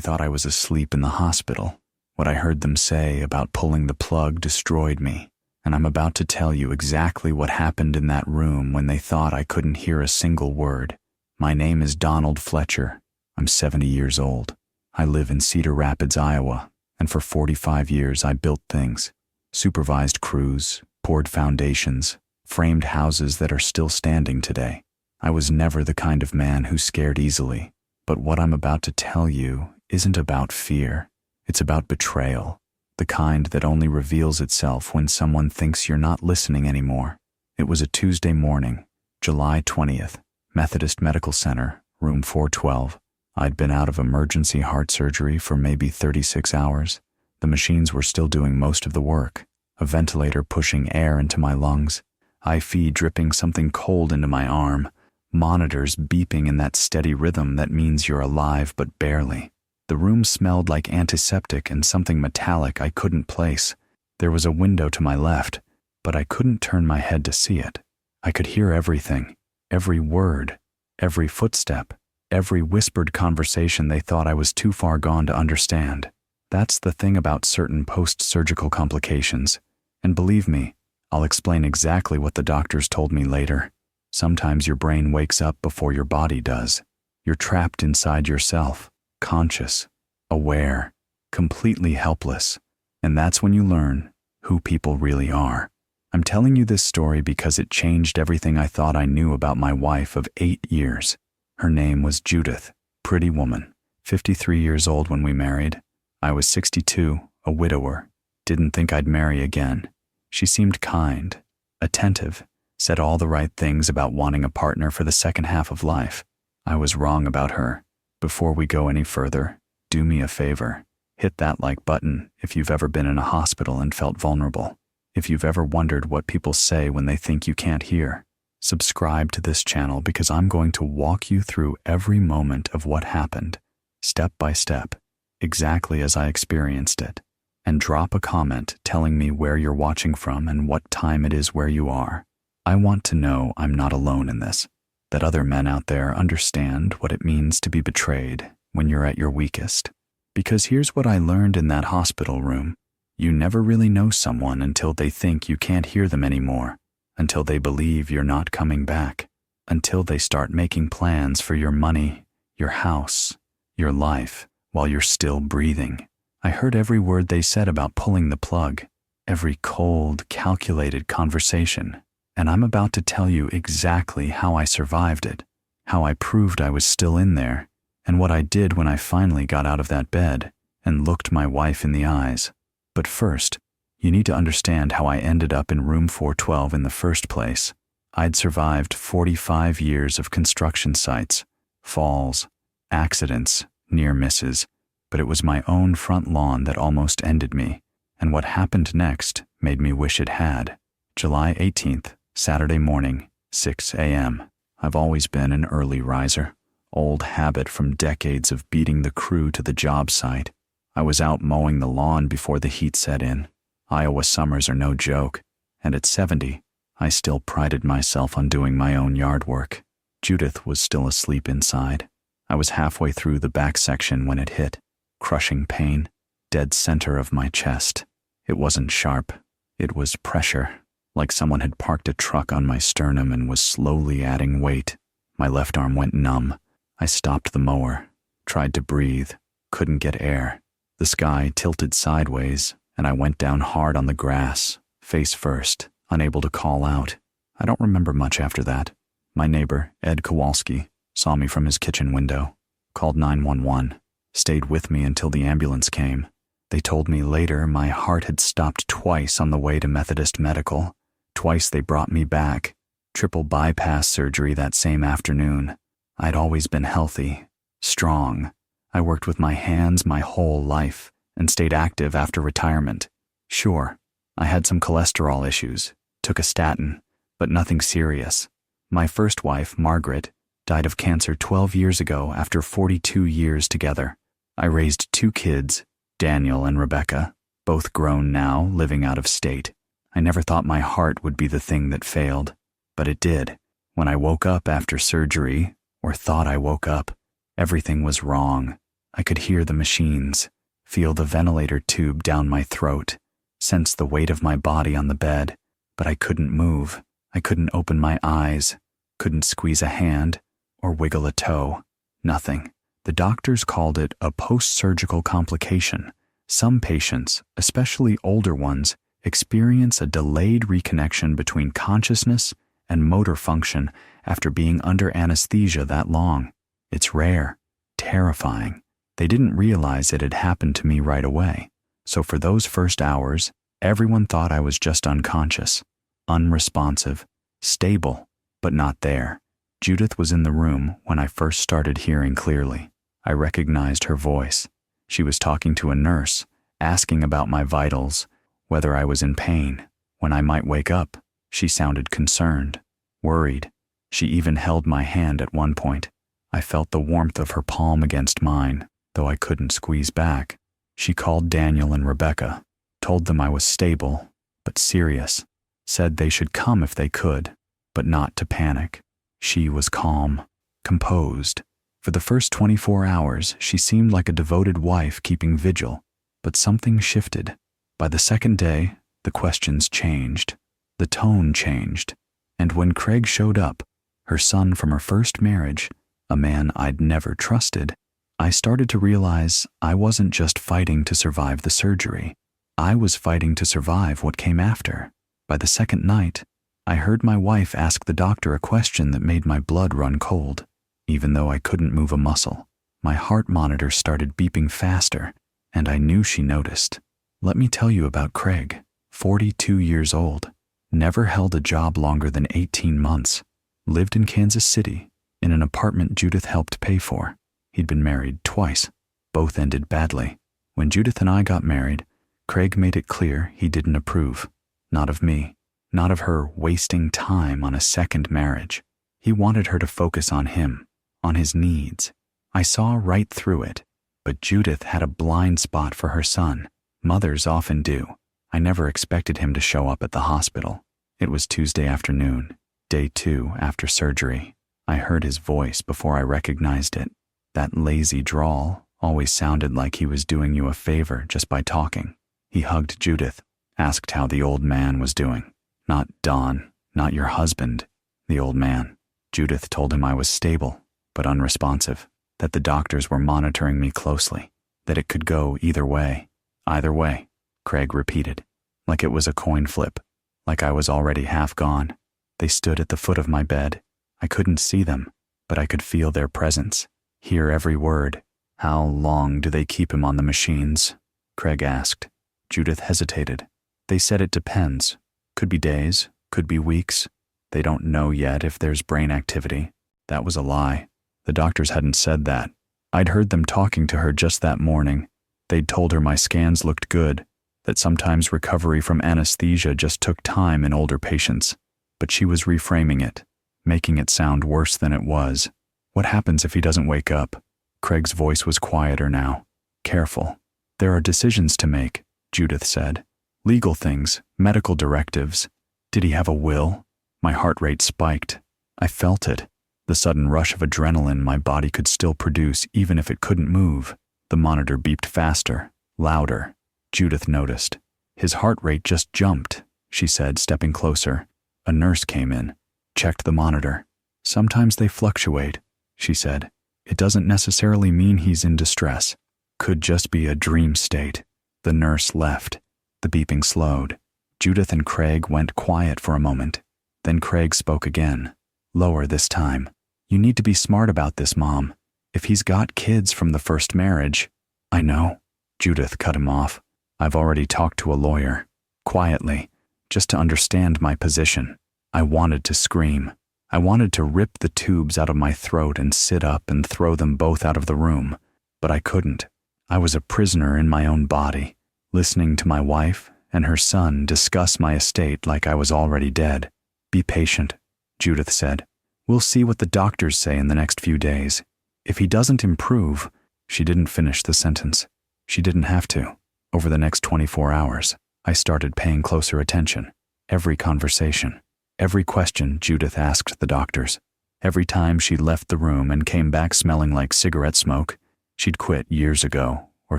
They thought I was asleep in the hospital. What I heard them say about pulling the plug destroyed me, and I'm about to tell you exactly what happened in that room when they thought I couldn't hear a single word. My name is Donald Fletcher. I'm 70 years old. I live in Cedar Rapids, Iowa, and for 45 years I built things, supervised crews, poured foundations, framed houses that are still standing today. I was never the kind of man who scared easily, but what I'm about to tell you isn't about fear. It's about betrayal, the kind that only reveals itself when someone thinks you're not listening anymore. It was a Tuesday morning, July 20th, Methodist Medical Center, room 412. I'd been out of emergency heart surgery for maybe 36 hours. The machines were still doing most of the work, a ventilator pushing air into my lungs, IV dripping something cold into my arm, monitors beeping in that steady rhythm that means you're alive but barely. The room smelled like antiseptic and something metallic I couldn't place. There was a window to my left, but I couldn't turn my head to see it. I could hear everything, every word, every footstep, every whispered conversation they thought I was too far gone to understand. That's the thing about certain post-surgical complications. And believe me, I'll explain exactly what the doctors told me later. Sometimes your brain wakes up before your body does. You're trapped inside yourself, conscious, aware, completely helpless. And that's when you learn who people really are. I'm telling you this story because it changed everything I thought I knew about my wife of 8 years. Her name was Judith, pretty woman, 53 years old when we married. I was 62, a widower, didn't think I'd marry again. She seemed kind, attentive, said all the right things about wanting a partner for the second half of life. I was wrong about her. Before we go any further, do me a favor. Hit that like button if you've ever been in a hospital and felt vulnerable. If you've ever wondered what people say when they think you can't hear. Subscribe to this channel because I'm going to walk you through every moment of what happened, step by step, exactly as I experienced it. And drop a comment telling me where you're watching from and what time it is where you are. I want to know I'm not alone in this, that other men out there understand what it means to be betrayed when you're at your weakest. Because here's what I learned in that hospital room. You never really know someone until they think you can't hear them anymore, until they believe you're not coming back, until they start making plans for your money, your house, your life, while you're still breathing. I heard every word they said about pulling the plug, every cold, calculated conversation. And I'm about to tell you exactly how I survived it, how I proved I was still in there, and what I did when I finally got out of that bed and looked my wife in the eyes. But first, you need to understand how I ended up in room 412 in the first place. I'd survived 45 years of construction sites, falls, accidents, near misses, but it was my own front lawn that almost ended me, and what happened next made me wish it had. July 18th, Saturday morning, 6 a.m. I've always been an early riser, old habit from decades of beating the crew to the job site. I was out mowing the lawn before the heat set in. Iowa summers are no joke, and at 70, I still prided myself on doing my own yard work. Judith was still asleep inside. I was halfway through the back section when it hit, crushing pain, dead center of my chest. It wasn't sharp, it was pressure. Like someone had parked a truck on my sternum and was slowly adding weight. My left arm went numb. I stopped the mower, tried to breathe, couldn't get air. The sky tilted sideways, and I went down hard on the grass, face first, unable to call out. I don't remember much after that. My neighbor, Ed Kowalski, saw me from his kitchen window, called 911, stayed with me until the ambulance came. They told me later my heart had stopped twice on the way to Methodist Medical. Twice they brought me back, triple bypass surgery that same afternoon. I'd always been healthy, strong. I worked with my hands my whole life and stayed active after retirement. Sure, I had some cholesterol issues, took a statin, but nothing serious. My first wife, Margaret, died of cancer 12 years ago after 42 years together. I raised 2 kids, Daniel and Rebecca, both grown now, living out of state. I never thought my heart would be the thing that failed, but it did. When I woke up after surgery, or thought I woke up, everything was wrong. I could hear the machines, feel the ventilator tube down my throat, sense the weight of my body on the bed, but I couldn't move. I couldn't open my eyes, couldn't squeeze a hand or wiggle a toe. Nothing. The doctors called it a post-surgical complication. Some patients, especially older ones, experience a delayed reconnection between consciousness and motor function after being under anesthesia that long. It's rare, terrifying. They didn't realize it had happened to me right away. So for those first hours, everyone thought I was just unconscious, unresponsive, stable, but not there. Judith was in the room when I first started hearing clearly. I recognized her voice. She was talking to a nurse, asking about my vitals, whether I was in pain, when I might wake up. She sounded concerned, worried. She even held my hand at one point. I felt the warmth of her palm against mine, though I couldn't squeeze back. She called Daniel and Rebecca, told them I was stable, but serious, said they should come if they could, but not to panic. She was calm, composed. For the first 24 hours, she seemed like a devoted wife keeping vigil, but something shifted. By the second day, the questions changed, the tone changed, and when Craig showed up, her son from her first marriage, a man I'd never trusted, I started to realize I wasn't just fighting to survive the surgery. I was fighting to survive what came after. By the second night, I heard my wife ask the doctor a question that made my blood run cold. Even though I couldn't move a muscle, my heart monitor started beeping faster, and I knew she noticed. Let me tell you about Craig, 42 years old, never held a job longer than 18 months, lived in Kansas City, in an apartment Judith helped pay for. He'd been married twice. Both ended badly. When Judith and I got married, Craig made it clear he didn't approve. Not of me, not of her wasting time on a second marriage. He wanted her to focus on him, on his needs. I saw right through it, but Judith had a blind spot for her son. Mothers often do. I never expected him to show up at the hospital. It was Tuesday afternoon, day 2 after surgery. I heard his voice before I recognized it. That lazy drawl always sounded like he was doing you a favor just by talking. He hugged Judith, asked how the old man was doing. Not Don, not your husband, the old man. Judith told him I was stable, but unresponsive, that the doctors were monitoring me closely, that it could go either way. Either way, Craig repeated, like it was a coin flip, like I was already half gone. They stood at the foot of my bed. I couldn't see them, but I could feel their presence, hear every word. How long do they keep him on the machines? Craig asked. Judith hesitated. They said it depends. Could be days, could be weeks. They don't know yet if there's brain activity. That was a lie. The doctors hadn't said that. I'd heard them talking to her just that morning. They'd told her my scans looked good, that sometimes recovery from anesthesia just took time in older patients. But she was reframing it, making it sound worse than it was. What happens if he doesn't wake up? Craig's voice was quieter now. Careful. There are decisions to make, Judith said. Legal things, medical directives. Did he have a will? My heart rate spiked. I felt it. The sudden rush of adrenaline my body could still produce even if it couldn't move. The monitor beeped faster, louder. Judith noticed. His heart rate just jumped, she said, stepping closer. A nurse came in, checked the monitor. Sometimes they fluctuate, she said. It doesn't necessarily mean he's in distress. Could just be a dream state. The nurse left. The beeping slowed. Judith and Craig went quiet for a moment. Then Craig spoke again, lower this time. You need to be smart about this, Mom. If he's got kids from the first marriage. I know. Judith cut him off. I've already talked to a lawyer. Quietly, just to understand my position. I wanted to scream. I wanted to rip the tubes out of my throat and sit up and throw them both out of the room. But I couldn't. I was a prisoner in my own body, listening to my wife and her son discuss my estate like I was already dead. Be patient, Judith said. We'll see what the doctors say in the next few days. If he doesn't improve, she didn't finish the sentence. She didn't have to. Over the next 24 hours, I started paying closer attention. Every conversation, every question Judith asked the doctors, every time she left the room and came back smelling like cigarette smoke, She'd quit years ago, or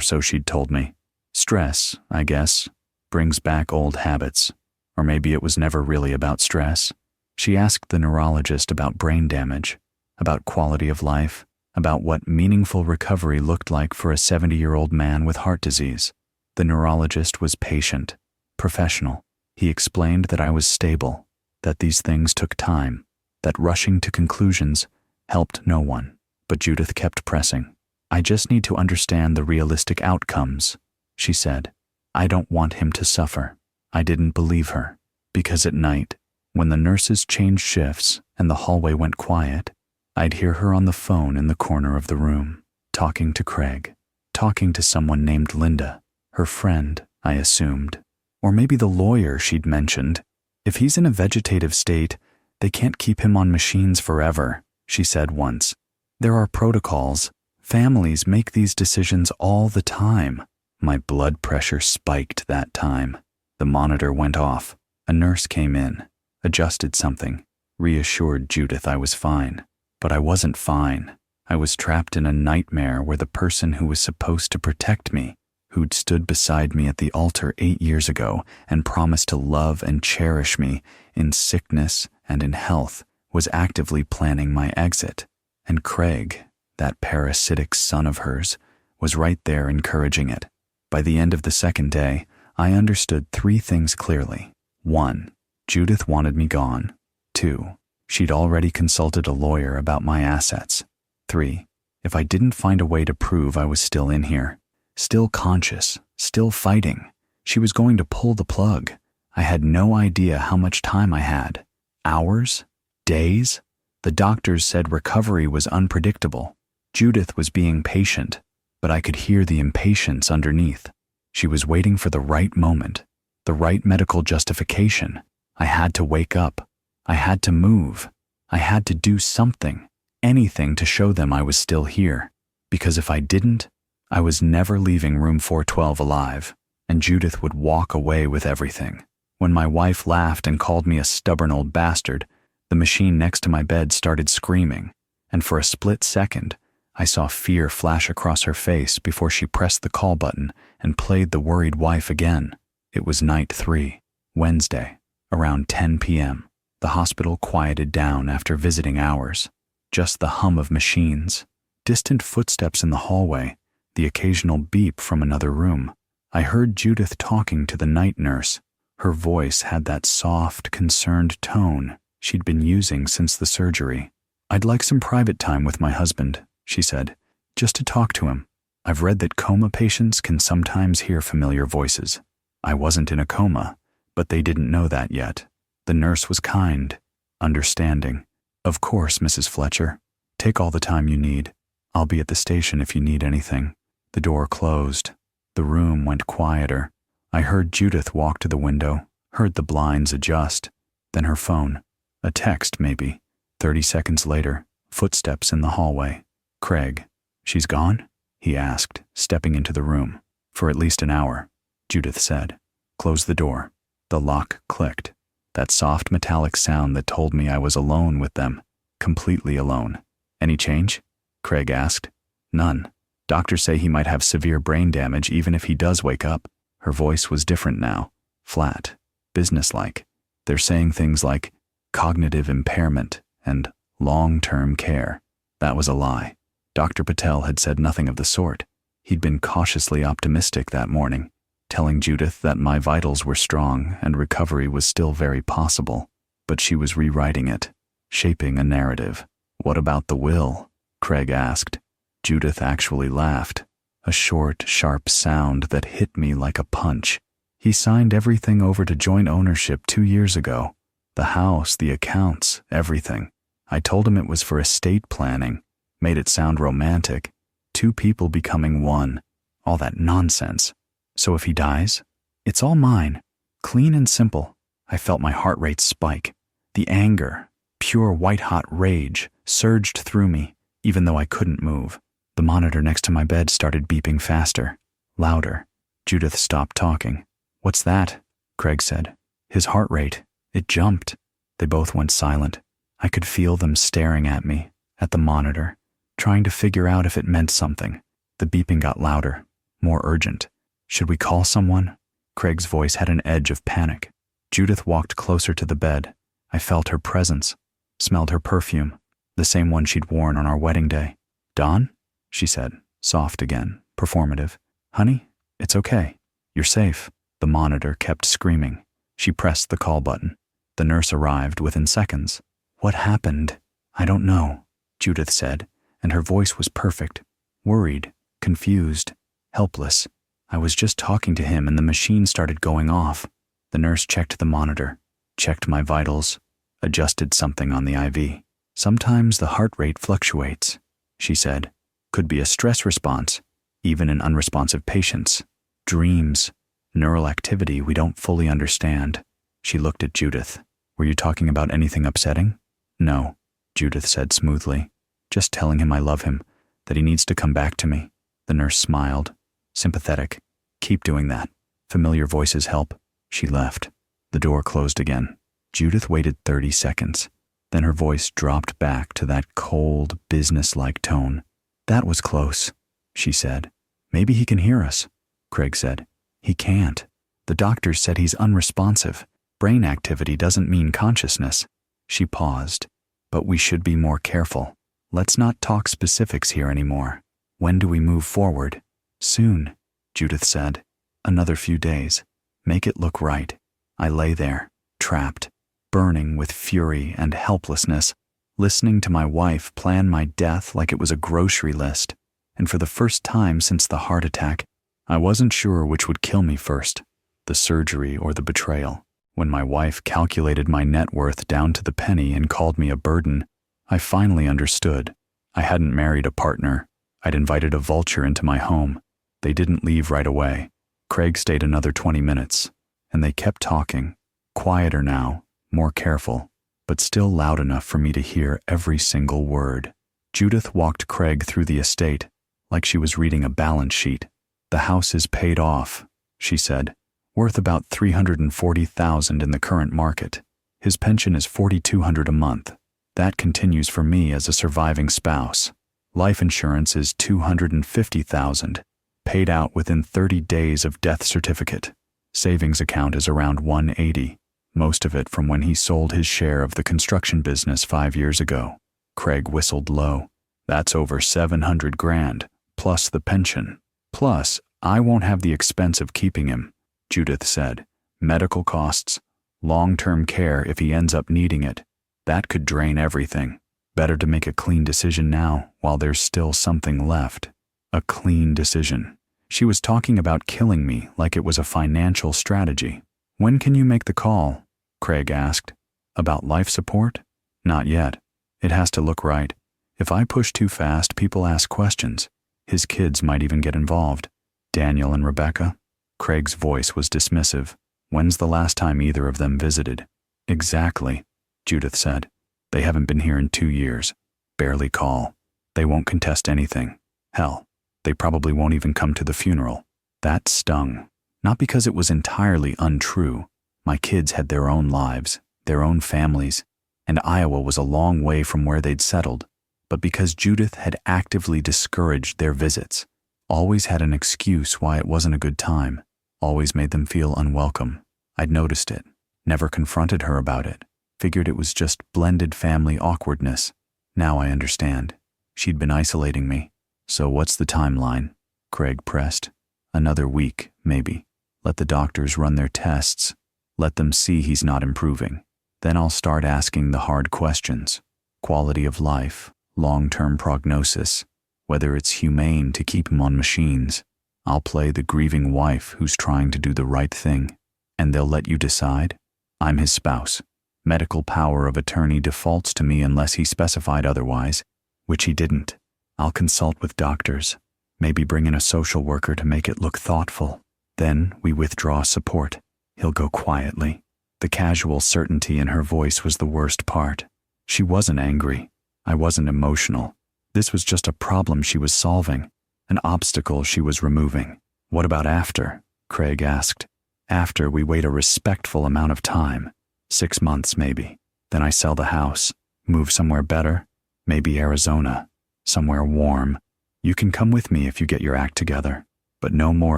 so she'd told me. Stress, I guess, brings back old habits. Or maybe it was never really about stress. She asked the neurologist about brain damage, about quality of life, about what meaningful recovery looked like for a 70-year-old man with heart disease. The neurologist was patient, professional. He explained that I was stable, that these things took time, that rushing to conclusions helped no one. But Judith kept pressing. I just need to understand the realistic outcomes, she said. I don't want him to suffer. I didn't believe her, because at night, when the nurses changed shifts and the hallway went quiet, I'd hear her on the phone in the corner of the room, talking to Craig, talking to someone named Linda, her friend, I assumed. Or maybe the lawyer she'd mentioned. If he's in a vegetative state, they can't keep him on machines forever, she said once. There are protocols. Families make these decisions all the time. My blood pressure spiked that time. The monitor went off. A nurse came in, adjusted something, reassured Judith I was fine. But I wasn't fine. I was trapped in a nightmare where the person who was supposed to protect me, who'd stood beside me at the altar 8 years ago and promised to love and cherish me in sickness and in health, was actively planning my exit. And Craig, that parasitic son of hers, was right there encouraging it. By the end of the second day, I understood 3 things clearly. 1, Judith wanted me gone. 2, she'd already consulted a lawyer about my assets. 3, if I didn't find a way to prove I was still in here, still conscious, still fighting, she was going to pull the plug. I had no idea how much time I had. Hours? Days? The doctors said recovery was unpredictable. Judith was being patient, but I could hear the impatience underneath. She was waiting for the right moment, the right medical justification. I had to wake up. I had to move. I had to do something, anything to show them I was still here. Because if I didn't, I was never leaving room 412 alive, and Judith would walk away with everything. When my wife laughed and called me a stubborn old bastard, the machine next to my bed started screaming, and for a split second, I saw fear flash across her face before she pressed the call button and played the worried wife again. It was night 3, Wednesday, around 10 p.m. The hospital quieted down after visiting hours. Just the hum of machines, distant footsteps in the hallway, the occasional beep from another room. I heard Judith talking to the night nurse. Her voice had that soft, concerned tone she'd been using since the surgery. I'd like some private time with my husband, she said, just to talk to him. I've read that coma patients can sometimes hear familiar voices. I wasn't in a coma, but they didn't know that yet. The nurse was kind, understanding. Of course, Mrs. Fletcher. Take all the time you need. I'll be at the station if you need anything. The door closed. The room went quieter. I heard Judith walk to the window, heard the blinds adjust. Then her phone. A text, maybe. 30 seconds later, footsteps in the hallway. Craig, she's gone? He asked, stepping into the room. For at least an hour, Judith said. Close the door. The lock clicked. That soft metallic sound that told me I was alone with them. Completely alone. Any change? Craig asked. None. Doctors say he might have severe brain damage even if he does wake up. Her voice was different now. Flat. Businesslike. They're saying things like cognitive impairment and long-term care. That was a lie. Dr. Patel had said nothing of the sort. He'd been cautiously optimistic that morning, telling Judith that my vitals were strong and recovery was still very possible. But she was rewriting it, shaping a narrative. What about the will? Craig asked. Judith actually laughed, a short, sharp sound that hit me like a punch. He signed everything over to joint ownership 2 years ago. The house, the accounts, everything. I told him it was for estate planning, made it sound romantic. 2 people becoming one, all that nonsense. So if he dies, it's all mine, clean and simple. I felt my heart rate spike. The anger, pure white-hot rage, surged through me, even though I couldn't move. The monitor next to my bed started beeping faster, louder. Judith stopped talking. What's that? Craig said. His heart rate. It jumped. They both went silent. I could feel them staring at me, at the monitor, trying to figure out if it meant something. The beeping got louder, more urgent. Should we call someone? Craig's voice had an edge of panic. Judith walked closer to the bed. I felt her presence, smelled her perfume, the same one she'd worn on our wedding day. Dawn? She said, soft again, performative. Honey, it's okay. You're safe. The monitor kept screaming. She pressed the call button. The nurse arrived within seconds. What happened? I don't know, Judith said, and her voice was perfect. Worried, confused, helpless. I was just talking to him and the machine started going off. The nurse checked the monitor, checked my vitals, adjusted something on the IV. Sometimes the heart rate fluctuates, she said. Could be a stress response, even in unresponsive patients. Dreams, neural activity we don't fully understand. She looked at Judith. Were you talking about anything upsetting? No, Judith said smoothly. Just telling him I love him, that he needs to come back to me. The nurse smiled, sympathetic. Keep doing that. Familiar voices help. She left. The door closed again. Judith waited 30 seconds. Then her voice dropped back to that cold, business-like tone. That was close, she said. Maybe he can hear us, Craig said. He can't. The doctor said he's unresponsive. Brain activity doesn't mean consciousness. She paused. But we should be more careful. Let's not talk specifics here anymore. When do we move forward? Soon, Judith said. Another few days. Make it look right. I lay there, trapped, burning with fury and helplessness, listening to my wife plan my death like it was a grocery list. And for the first time since the heart attack, I wasn't sure which would kill me first, the surgery or the betrayal. When my wife calculated my net worth down to the penny and called me a burden, I finally understood. I hadn't married a partner. I'd invited a vulture into my home. They didn't leave right away. Craig stayed another 20 minutes, and they kept talking, quieter now, more careful, but still loud enough for me to hear every single word. Judith walked Craig through the estate, like she was reading a balance sheet. The house is paid off, she said, worth about $340,000 in the current market. His pension is $4,200 a month. That continues for me as a surviving spouse. Life insurance is $250,000, paid out within 30 days of death certificate. Savings account is around $180,000, most of it from when he sold his share of the construction business 5 years ago. Craig whistled low. That's over $700,000, plus the pension. Plus, I won't have the expense of keeping him, Judith said. Medical costs, long-term care if he ends up needing it. That could drain everything. Better to make a clean decision now while there's still something left. A clean decision. She was talking about killing me like it was a financial strategy. When can you make the call? Craig asked. About life support? Not yet. It has to look right. If I push too fast, people ask questions. His kids might even get involved. Daniel and Rebecca? Craig's voice was dismissive. When's the last time either of them visited? Exactly, Judith said. They haven't been here in 2 years. Barely call. They won't contest anything. Hell, they probably won't even come to the funeral. That stung. Not because it was entirely untrue. My kids had their own lives, their own families, and Iowa was a long way from where they'd settled, but because Judith had actively discouraged their visits, always had an excuse why it wasn't a good time, always made them feel unwelcome. I'd noticed it, never confronted her about it, figured it was just blended family awkwardness. Now I understand. She'd been isolating me. So what's the timeline? Craig pressed. Another week, maybe. Let the doctors run their tests. Let them see he's not improving. Then I'll start asking the hard questions. Quality of life, long-term prognosis, whether it's humane to keep him on machines. I'll play the grieving wife who's trying to do the right thing. And they'll let you decide? I'm his spouse. Medical power of attorney defaults to me unless he specified otherwise, which he didn't. I'll consult with doctors, maybe bring in a social worker to make it look thoughtful. Then we withdraw support. He'll go quietly. The casual certainty in her voice was the worst part. She wasn't angry. I wasn't emotional. This was just a problem she was solving, an obstacle she was removing. What about after? Craig asked. After we wait a respectful amount of time. 6 months maybe. Then I sell the house, move somewhere better, maybe Arizona, somewhere warm, You can come with me if you get your act together, but no more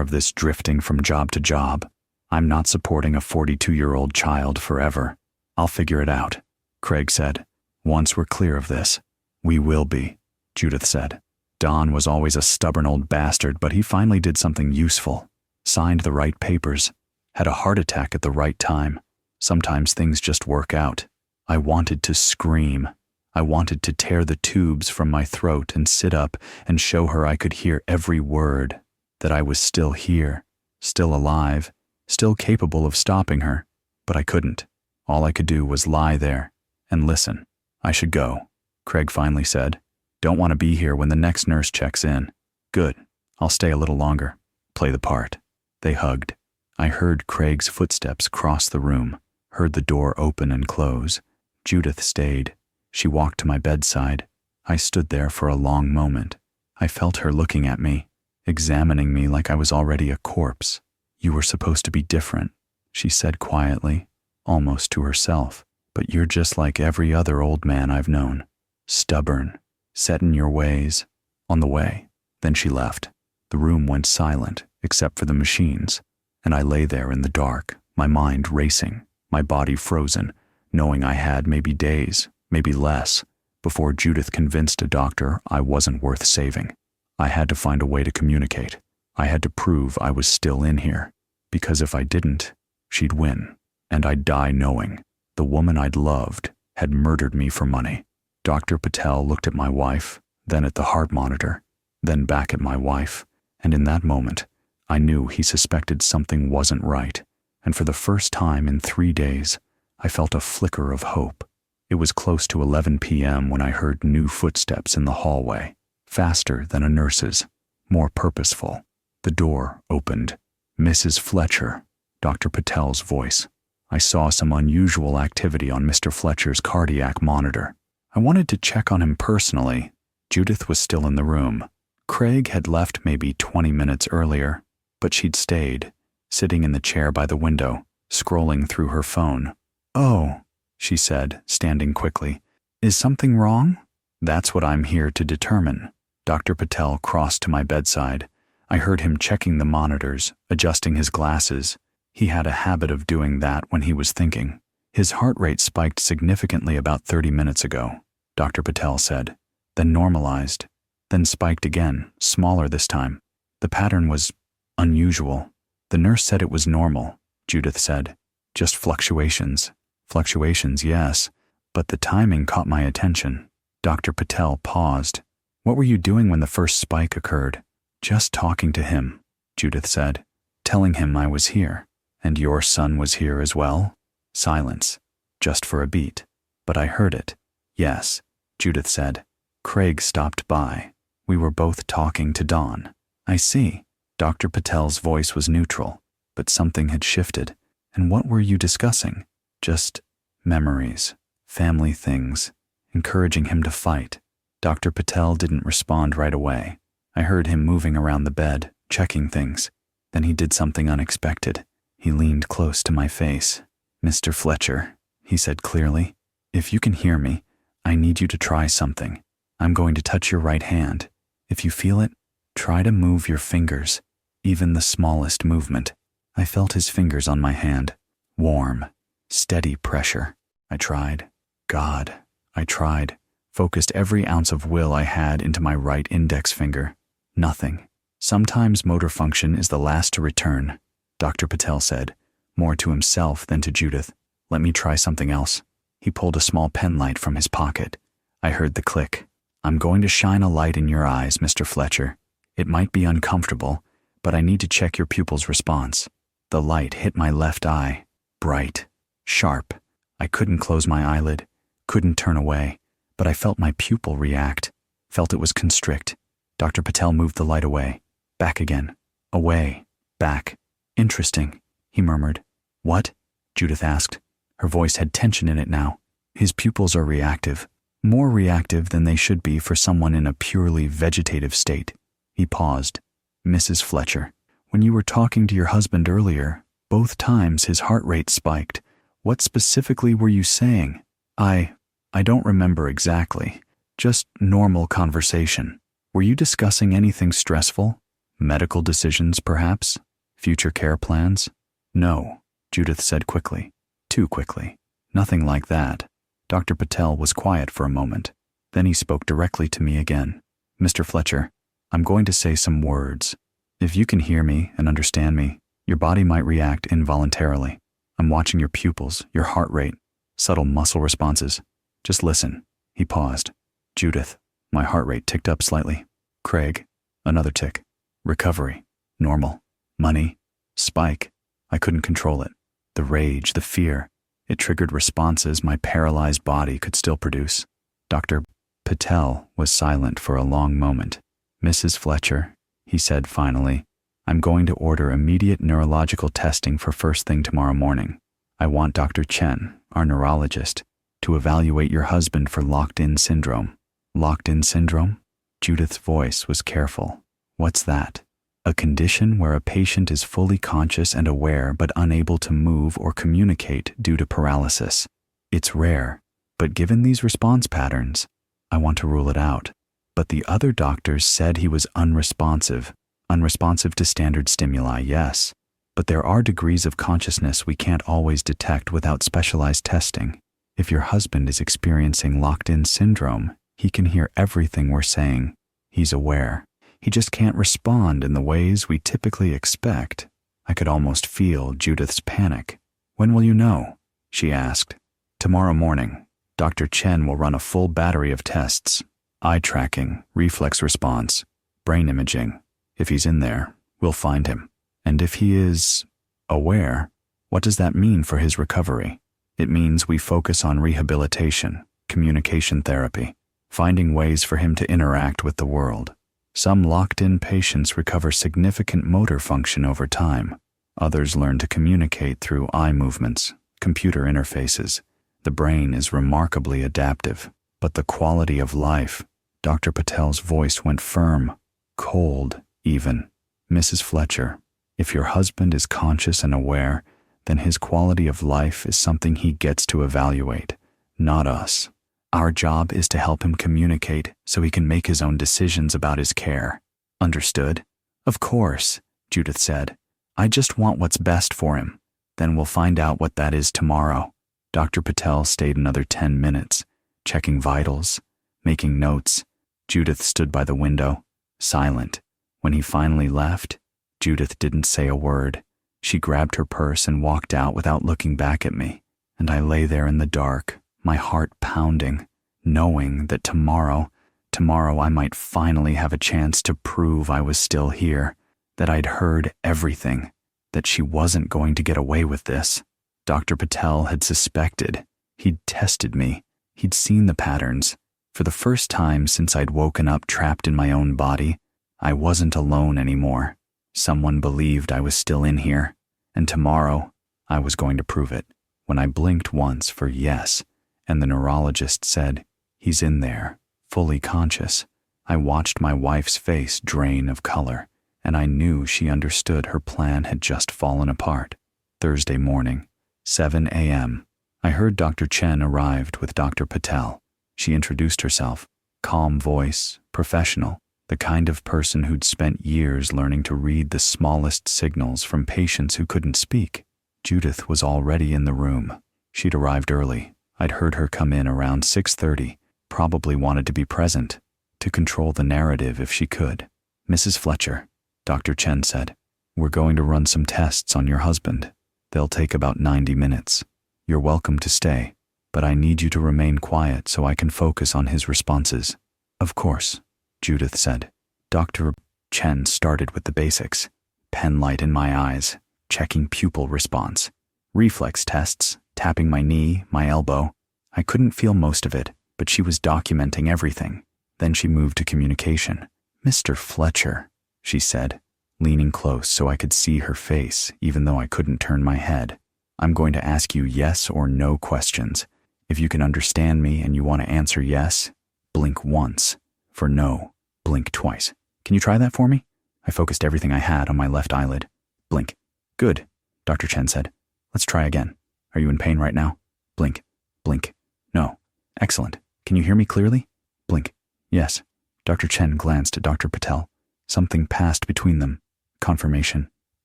of this drifting from job to job. I'm not supporting a 42-year-old child forever. I'll figure it out, Craig said. Once we're clear of this. We will be, Judith said. Don was always a stubborn old bastard, but he finally did something useful. Signed the right papers. Had a heart attack at the right time. Sometimes things just work out. I wanted to scream. I wanted to tear the tubes from my throat and sit up and show her I could hear every word, that I was still here, still alive, still capable of stopping her, but I couldn't. All I could do was lie there and listen. I should go, Craig finally said. Don't want to be here when the next nurse checks in. Good, I'll stay a little longer. Play the part. They hugged. I heard Craig's footsteps cross the room, heard the door open and close. Judith stayed. She walked to my bedside. I stood there for a long moment. I felt her looking at me, examining me like I was already a corpse. You were supposed to be different, she said quietly, almost to herself. But you're just like every other old man I've known. Stubborn, set in your ways, on the way. Then she left. The room went silent, except for the machines, and I lay there in the dark, my mind racing, my body frozen, knowing I had maybe days, maybe less, before Judith convinced a doctor I wasn't worth saving. I had to find a way to communicate. I had to prove I was still in here, because if I didn't, she'd win, and I'd die knowing the woman I'd loved had murdered me for money. Dr. Patel looked at my wife, then at the heart monitor, then back at my wife, and in that moment, I knew he suspected something wasn't right, and for the first time in 3 days, I felt a flicker of hope. It was close to 11 p.m. when I heard new footsteps in the hallway, faster than a nurse's, more purposeful. The door opened. Mrs. Fletcher, Dr. Patel's voice. I saw some unusual activity on Mr. Fletcher's cardiac monitor. I wanted to check on him personally. Judith was still in the room. Craig had left maybe 20 minutes earlier, but she'd stayed, sitting in the chair by the window, scrolling through her phone. Oh, she said, standing quickly. Is something wrong? That's what I'm here to determine. Dr. Patel crossed to my bedside. I heard him checking the monitors, adjusting his glasses. He had a habit of doing that when he was thinking. His heart rate spiked significantly about 30 minutes ago, Dr. Patel said, then normalized, then spiked again, smaller this time. The pattern was unusual. The nurse said it was normal, Judith said. Just fluctuations. Fluctuations, yes, but the timing caught my attention. Dr. Patel paused. What were you doing when the first spike occurred? Just talking to him, Judith said, telling him I was here. And your son was here as well? Silence, just for a beat. But I heard it. Yes, Judith said. Craig stopped by. We were both talking to Don. I see. Dr. Patel's voice was neutral, but something had shifted. And what were you discussing? Just memories, family things, encouraging him to fight. Dr. Patel didn't respond right away. I heard him moving around the bed, checking things. Then he did something unexpected. He leaned close to my face. Mr. Fletcher, he said clearly, if you can hear me, I need you to try something. I'm going to touch your right hand. If you feel it, try to move your fingers, even the smallest movement. I felt his fingers on my hand. Warm, steady pressure. I tried. God, I tried. Focused every ounce of will I had into my right index finger. Nothing. Sometimes motor function is the last to return, Dr. Patel said, more to himself than to Judith. Let me try something else. He pulled a small pen light from his pocket. I heard the click. I'm going to shine a light in your eyes, Mr. Fletcher. It might be uncomfortable, but I need to check your pupil's response. The light hit my left eye. Bright. Sharp. I couldn't close my eyelid. Couldn't turn away. But I felt my pupil react. Felt it was constrict. Dr. Patel moved the light away. Back again. Away. Back. Interesting, he murmured. What? Judith asked. Her voice had tension in it now. His pupils are reactive. More reactive than they should be for someone in a purely vegetative state. He paused. Mrs. Fletcher, when you were talking to your husband earlier, both times his heart rate spiked. What specifically were you saying? I don't remember exactly. Just normal conversation. Were you discussing anything stressful? Medical decisions, perhaps? Future care plans? No, Judith said quickly. Too quickly. Nothing like that. Dr. Patel was quiet for a moment. Then he spoke directly to me again. Mr. Fletcher, I'm going to say some words. If you can hear me and understand me, your body might react involuntarily. I'm watching your pupils, your heart rate, subtle muscle responses. Just listen. He paused. Judith, my heart rate ticked up slightly. Craig, another tick. Recovery, normal. Money, spike. I couldn't control it. The rage, the fear. It triggered responses my paralyzed body could still produce. Dr. Patel was silent for a long moment. Mrs. Fletcher, he said finally, I'm going to order immediate neurological testing for first thing tomorrow morning. I want Dr. Chen, our neurologist, to evaluate your husband for locked-in syndrome. Locked-in syndrome? Judith's voice was careful. What's that? A condition where a patient is fully conscious and aware but unable to move or communicate due to paralysis. It's rare, but given these response patterns, I want to rule it out. But the other doctors said he was unresponsive. Unresponsive to standard stimuli, yes. But there are degrees of consciousness we can't always detect without specialized testing. If your husband is experiencing locked-in syndrome, he can hear everything we're saying. He's aware. He just can't respond in the ways we typically expect. I could almost feel Judith's panic. When will you know? She asked. Tomorrow morning. Dr. Chen will run a full battery of tests. Eye tracking, reflex response, brain imaging. If he's in there, we'll find him. And if he is aware, what does that mean for his recovery? It means we focus on rehabilitation, communication therapy, finding ways for him to interact with the world. Some locked-in patients recover significant motor function over time. Others learn to communicate through eye movements, computer interfaces. The brain is remarkably adaptive, but the quality of life. Dr. Patel's voice went firm, cold even. Mrs. Fletcher, if your husband is conscious and aware, then his quality of life is something he gets to evaluate, not us. Our job is to help him communicate so he can make his own decisions about his care. Understood? Of course, Judith said. I just want what's best for him. Then we'll find out what that is tomorrow. Dr. Patel stayed another 10 minutes, checking vitals, making notes. Judith stood by the window, silent. When he finally left, Judith didn't say a word. She grabbed her purse and walked out without looking back at me. And I lay there in the dark, my heart pounding, knowing that tomorrow I might finally have a chance to prove I was still here, that I'd heard everything, that she wasn't going to get away with this. Dr. Patel had suspected. He'd tested me. He'd seen the patterns. For the first time since I'd woken up trapped in my own body, I wasn't alone anymore. Someone believed I was still in here, and tomorrow I was going to prove it. When I blinked once for yes, and the neurologist said, he's in there, fully conscious, I watched my wife's face drain of color, and I knew she understood her plan had just fallen apart. Thursday morning, 7 a.m., I heard Dr. Chen arrived with Dr. Patel. She introduced herself, calm voice, professional, the kind of person who'd spent years learning to read the smallest signals from patients who couldn't speak. Judith was already in the room. She'd arrived early. I'd heard her come in around 6:30, probably wanted to be present, to control the narrative if she could. Mrs. Fletcher, Dr. Chen said, we're going to run some tests on your husband. They'll take about 90 minutes. You're welcome to stay, but I need you to remain quiet so I can focus on his responses. Of course, Judith said. Dr. Chen started with the basics. Pen light in my eyes, checking pupil response. Reflex tests, tapping my knee, my elbow. I couldn't feel most of it, but she was documenting everything. Then she moved to communication. Mr. Fletcher, she said, leaning close so I could see her face even though I couldn't turn my head. I'm going to ask you yes or no questions. If you can understand me and you want to answer yes, blink once. For no, blink twice. Can you try that for me? I focused everything I had on my left eyelid. Blink. Good, Dr. Chen said. Let's try again. Are you in pain right now? Blink. Blink. No. Excellent. Can you hear me clearly? Blink. Yes. Dr. Chen glanced at Dr. Patel. Something passed between them. Confirmation.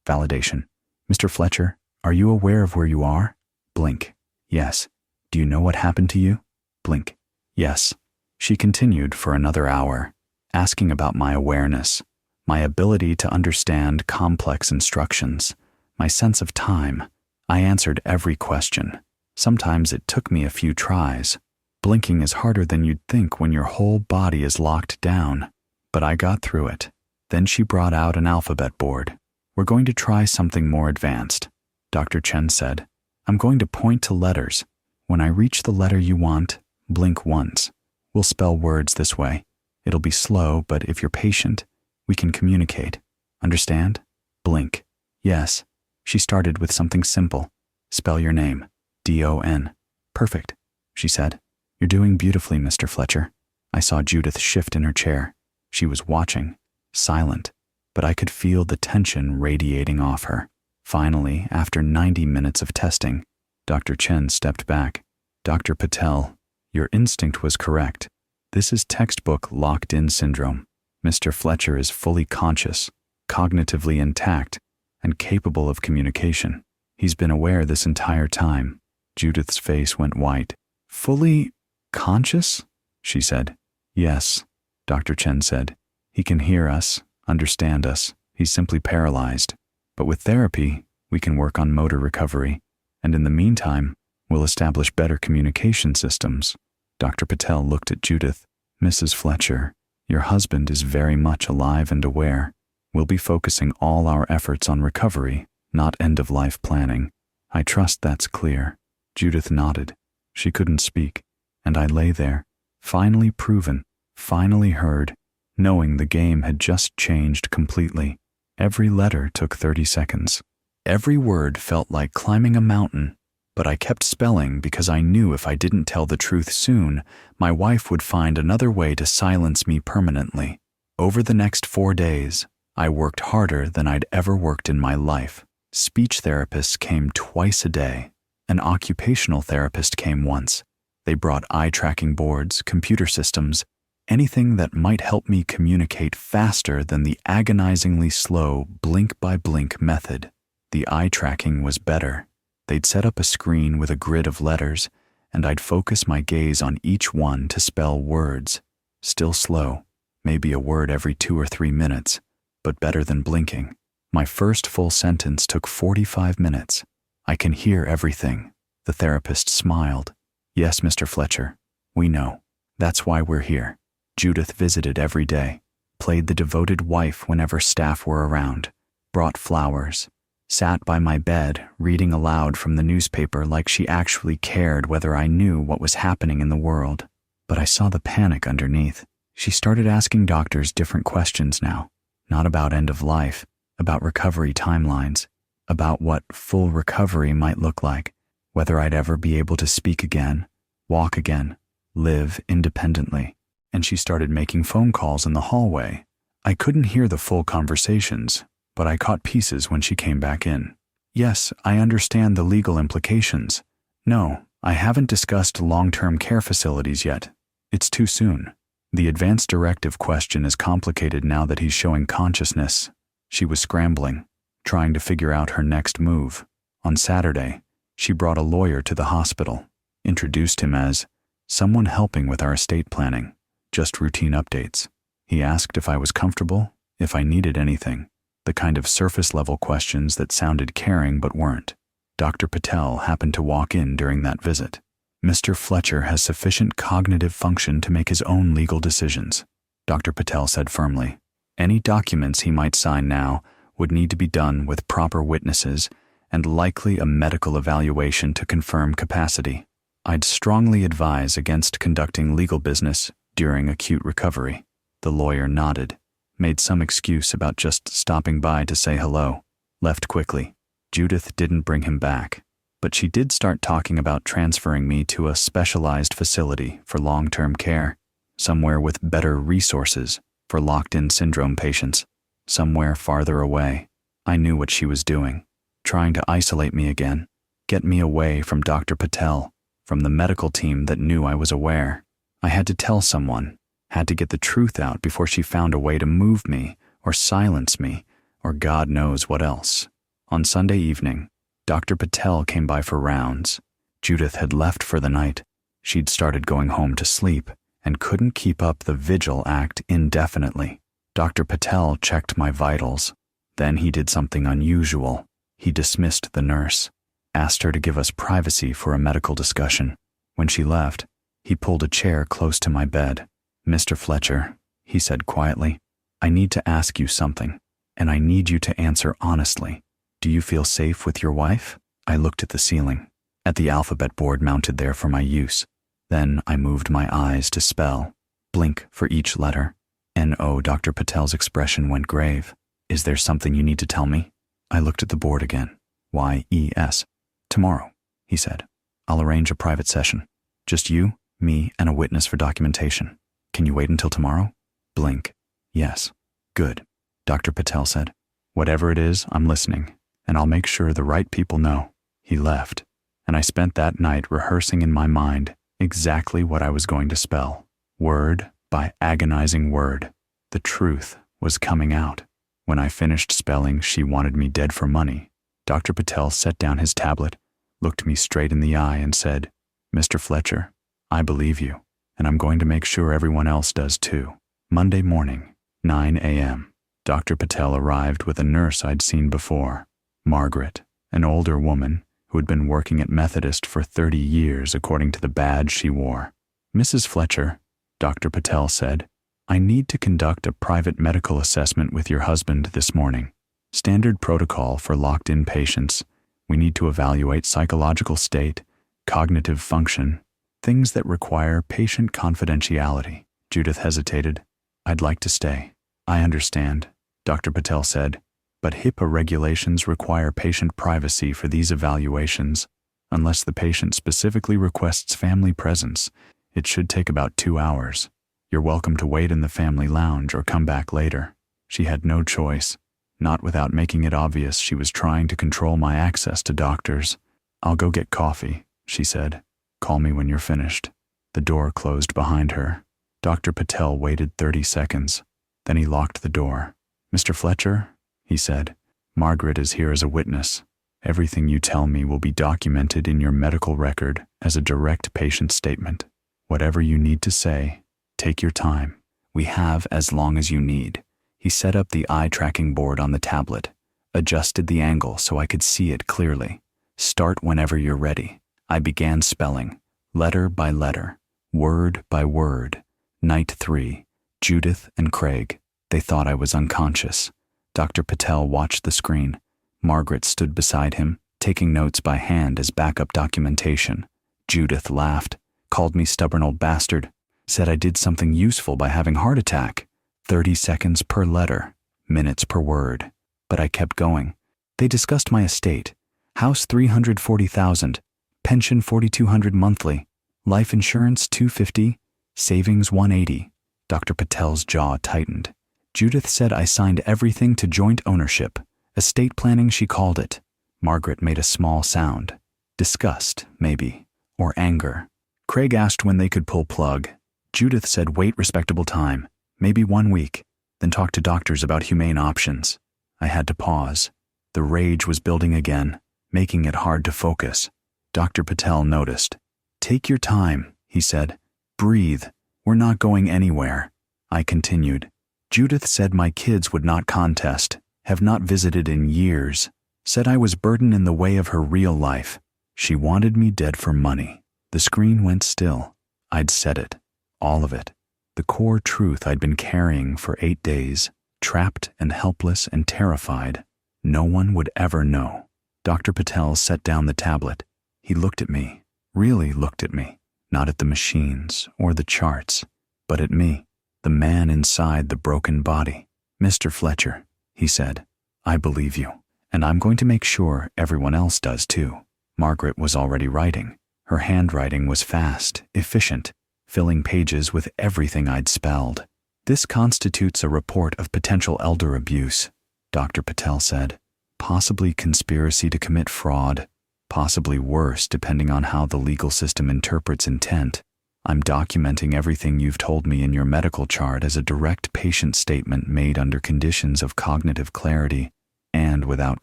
Validation. Mr. Fletcher, are you aware of where you are? Blink. Yes. Do you know what happened to you? Blink. Yes. She continued for another hour, asking about my awareness, my ability to understand complex instructions, my sense of time. I answered every question. Sometimes it took me a few tries. Blinking is harder than you'd think when your whole body is locked down, but I got through it. Then she brought out an alphabet board. We're going to try something more advanced, Dr. Chen said. I'm going to point to letters. When I reach the letter you want, blink once. We'll spell words this way. It'll be slow, but if you're patient, we can communicate. Understand? Blink. Yes. She started with something simple. Spell your name. D-O-N. Perfect, she said. You're doing beautifully, Mr. Fletcher. I saw Judith shift in her chair. She was watching, silent, but I could feel the tension radiating off her. Finally, after 90 minutes of testing, Dr. Chen stepped back. Dr. Patel, your instinct was correct. This is textbook locked-in syndrome. Mr. Fletcher is fully conscious, cognitively intact, and capable of communication. He's been aware this entire time. Judith's face went white. Fully conscious? She said. Yes, Dr. Chen said. He can hear us, understand us. He's simply paralyzed. But with therapy, we can work on motor recovery. And in the meantime, we'll establish better communication systems. Dr. Patel looked at Judith. Mrs. Fletcher, your husband is very much alive and aware. We'll be focusing all our efforts on recovery, not end-of-life planning. I trust that's clear. Judith nodded. She couldn't speak, and I lay there, finally proven, finally heard, knowing the game had just changed completely. Every letter took 30 seconds. Every word felt like climbing a mountain, but I kept spelling because I knew if I didn't tell the truth soon, my wife would find another way to silence me permanently. Over the next 4 days, I worked harder than I'd ever worked in my life. Speech therapists came twice a day. An occupational therapist came once. They brought eye-tracking boards, computer systems, anything that might help me communicate faster than the agonizingly slow blink-by-blink method. The eye-tracking was better. They'd set up a screen with a grid of letters, and I'd focus my gaze on each one to spell words. Still slow, maybe a word every 2 or 3 minutes, but better than blinking. My first full sentence took 45 minutes. I can hear everything. The therapist smiled. Yes, Mr. Fletcher, we know. That's why we're here. Judith visited every day, played the devoted wife whenever staff were around, brought flowers, sat by my bed reading aloud from the newspaper like she actually cared whether I knew what was happening in the world. But I saw the panic underneath. She started asking doctors different questions now, not about end of life, about recovery timelines, about what full recovery might look like, whether I'd ever be able to speak again, walk again, live independently. And she started making phone calls in the hallway. I couldn't hear the full conversations, but I caught pieces when she came back in. Yes, I understand the legal implications. No, I haven't discussed long-term care facilities yet. It's too soon. The advance directive question is complicated now that he's showing consciousness. She was scrambling, trying to figure out her next move. On Saturday, she brought a lawyer to the hospital, introduced him as someone helping with our estate planning, just routine updates. He asked if I was comfortable, if I needed anything, the kind of surface-level questions that sounded caring but weren't. Dr. Patel happened to walk in during that visit. Mr. Fletcher has sufficient cognitive function to make his own legal decisions, Dr. Patel said firmly. Any documents he might sign now would need to be done with proper witnesses and likely a medical evaluation to confirm capacity. I'd strongly advise against conducting legal business during acute recovery. The lawyer nodded, made some excuse about just stopping by to say hello, left quickly. Judith didn't bring him back, but she did start talking about transferring me to a specialized facility for long-term care, somewhere with better resources for locked-in syndrome patients, somewhere farther away. I knew what she was doing, trying to isolate me again, get me away from Dr. Patel, from the medical team that knew I was aware. I had to tell someone, Had to get the truth out before she found a way to move me or silence me or God knows what else. On Sunday evening, Dr. Patel came by for rounds. Judith had left for the night. She'd started going home to sleep and couldn't keep up the vigil act indefinitely. Dr. Patel checked my vitals. Then he did something unusual. He dismissed the nurse, asked her to give us privacy for a medical discussion. When she left, he pulled a chair close to my bed. "Mr. Fletcher," he said quietly, "I need to ask you something, and I need you to answer honestly. Do you feel safe with your wife?" I looked at the ceiling, at the alphabet board mounted there for my use. Then I moved my eyes to spell, blink for each letter. N-O. Dr. Patel's expression went grave. "Is there something you need to tell me?" I looked at the board again. Y-E-S. "Tomorrow," he said. "I'll arrange a private session. Just you, me, and a witness for documentation. Can you wait until tomorrow?" Blink. "Yes." "Good," Dr. Patel said. "Whatever it is, I'm listening, and I'll make sure the right people know." He left, and I spent that night rehearsing in my mind exactly what I was going to spell, word by agonizing word. The truth was coming out. When I finished spelling "she wanted me dead for money," Dr. Patel set down his tablet, looked me straight in the eye, and said, "Mr. Fletcher, I believe you, and I'm going to make sure everyone else does too." Monday morning, 9 a.m., Dr. Patel arrived with a nurse I'd seen before, Margaret, an older woman who had been working at Methodist for 30 years according to the badge she wore. "Mrs. Fletcher," Dr. Patel said, "I need to conduct a private medical assessment with your husband this morning. Standard protocol for locked-in patients. We need to evaluate psychological state, cognitive function, things that require patient confidentiality." Judith hesitated. "I'd like to stay." "I understand," Dr. Patel said, "but HIPAA regulations require patient privacy for these evaluations. Unless the patient specifically requests family presence, it should take about 2 hours. You're welcome to wait in the family lounge or come back later." She had no choice, not without making it obvious she was trying to control my access to doctors. "I'll go get coffee," she said. "Call me when you're finished." The door closed behind her. Dr. Patel waited 30 seconds. Then he locked the door. "Mr. Fletcher," he said, "Margaret is here as a witness. Everything you tell me will be documented in your medical record as a direct patient statement. Whatever you need to say, take your time. We have as long as you need." He set up the eye-tracking board on the tablet, adjusted the angle so I could see it clearly. "Start whenever you're ready." I began spelling, letter by letter, word by word. Night 3, Judith and Craig. They thought I was unconscious. Dr. Patel watched the screen. Margaret stood beside him, taking notes by hand as backup documentation. Judith laughed, called me stubborn old bastard, said I did something useful by having heart attack. 30 seconds per letter, minutes per word. But I kept going. They discussed my estate. House $340,000, pension $4,200 monthly, life insurance $250, savings $180. Dr. Patel's jaw tightened. Judith said I signed everything to joint ownership. Estate planning, she called it. Margaret made a small sound. Disgust, maybe, or anger. Craig asked when they could pull plug. Judith said wait respectable time, maybe 1 week, then talk to doctors about humane options. I had to pause. The rage was building again, making it hard to focus. Dr. Patel noticed. "Take your time," he said. "Breathe. We're not going anywhere." I continued. Judith said my kids would not contest, have not visited in years, said I was burden in the way of her real life. She wanted me dead for money. The screen went still. I'd said it. All of it. The core truth I'd been carrying for 8 days, trapped and helpless and terrified. No one would ever know. Dr. Patel set down the tablet. He looked at me, really looked at me, not at the machines or the charts, but at me, the man inside the broken body. "Mr. Fletcher," he said, "I believe you, and I'm going to make sure everyone else does too." Margaret was already writing. Her handwriting was fast, efficient, filling pages with everything I'd spelled. "This constitutes a report of potential elder abuse," Dr. Patel said. "Possibly conspiracy to commit fraud, possibly worse depending on how the legal system interprets intent." I'm documenting everything you've told me in your medical chart as a direct patient statement made under conditions of cognitive clarity and without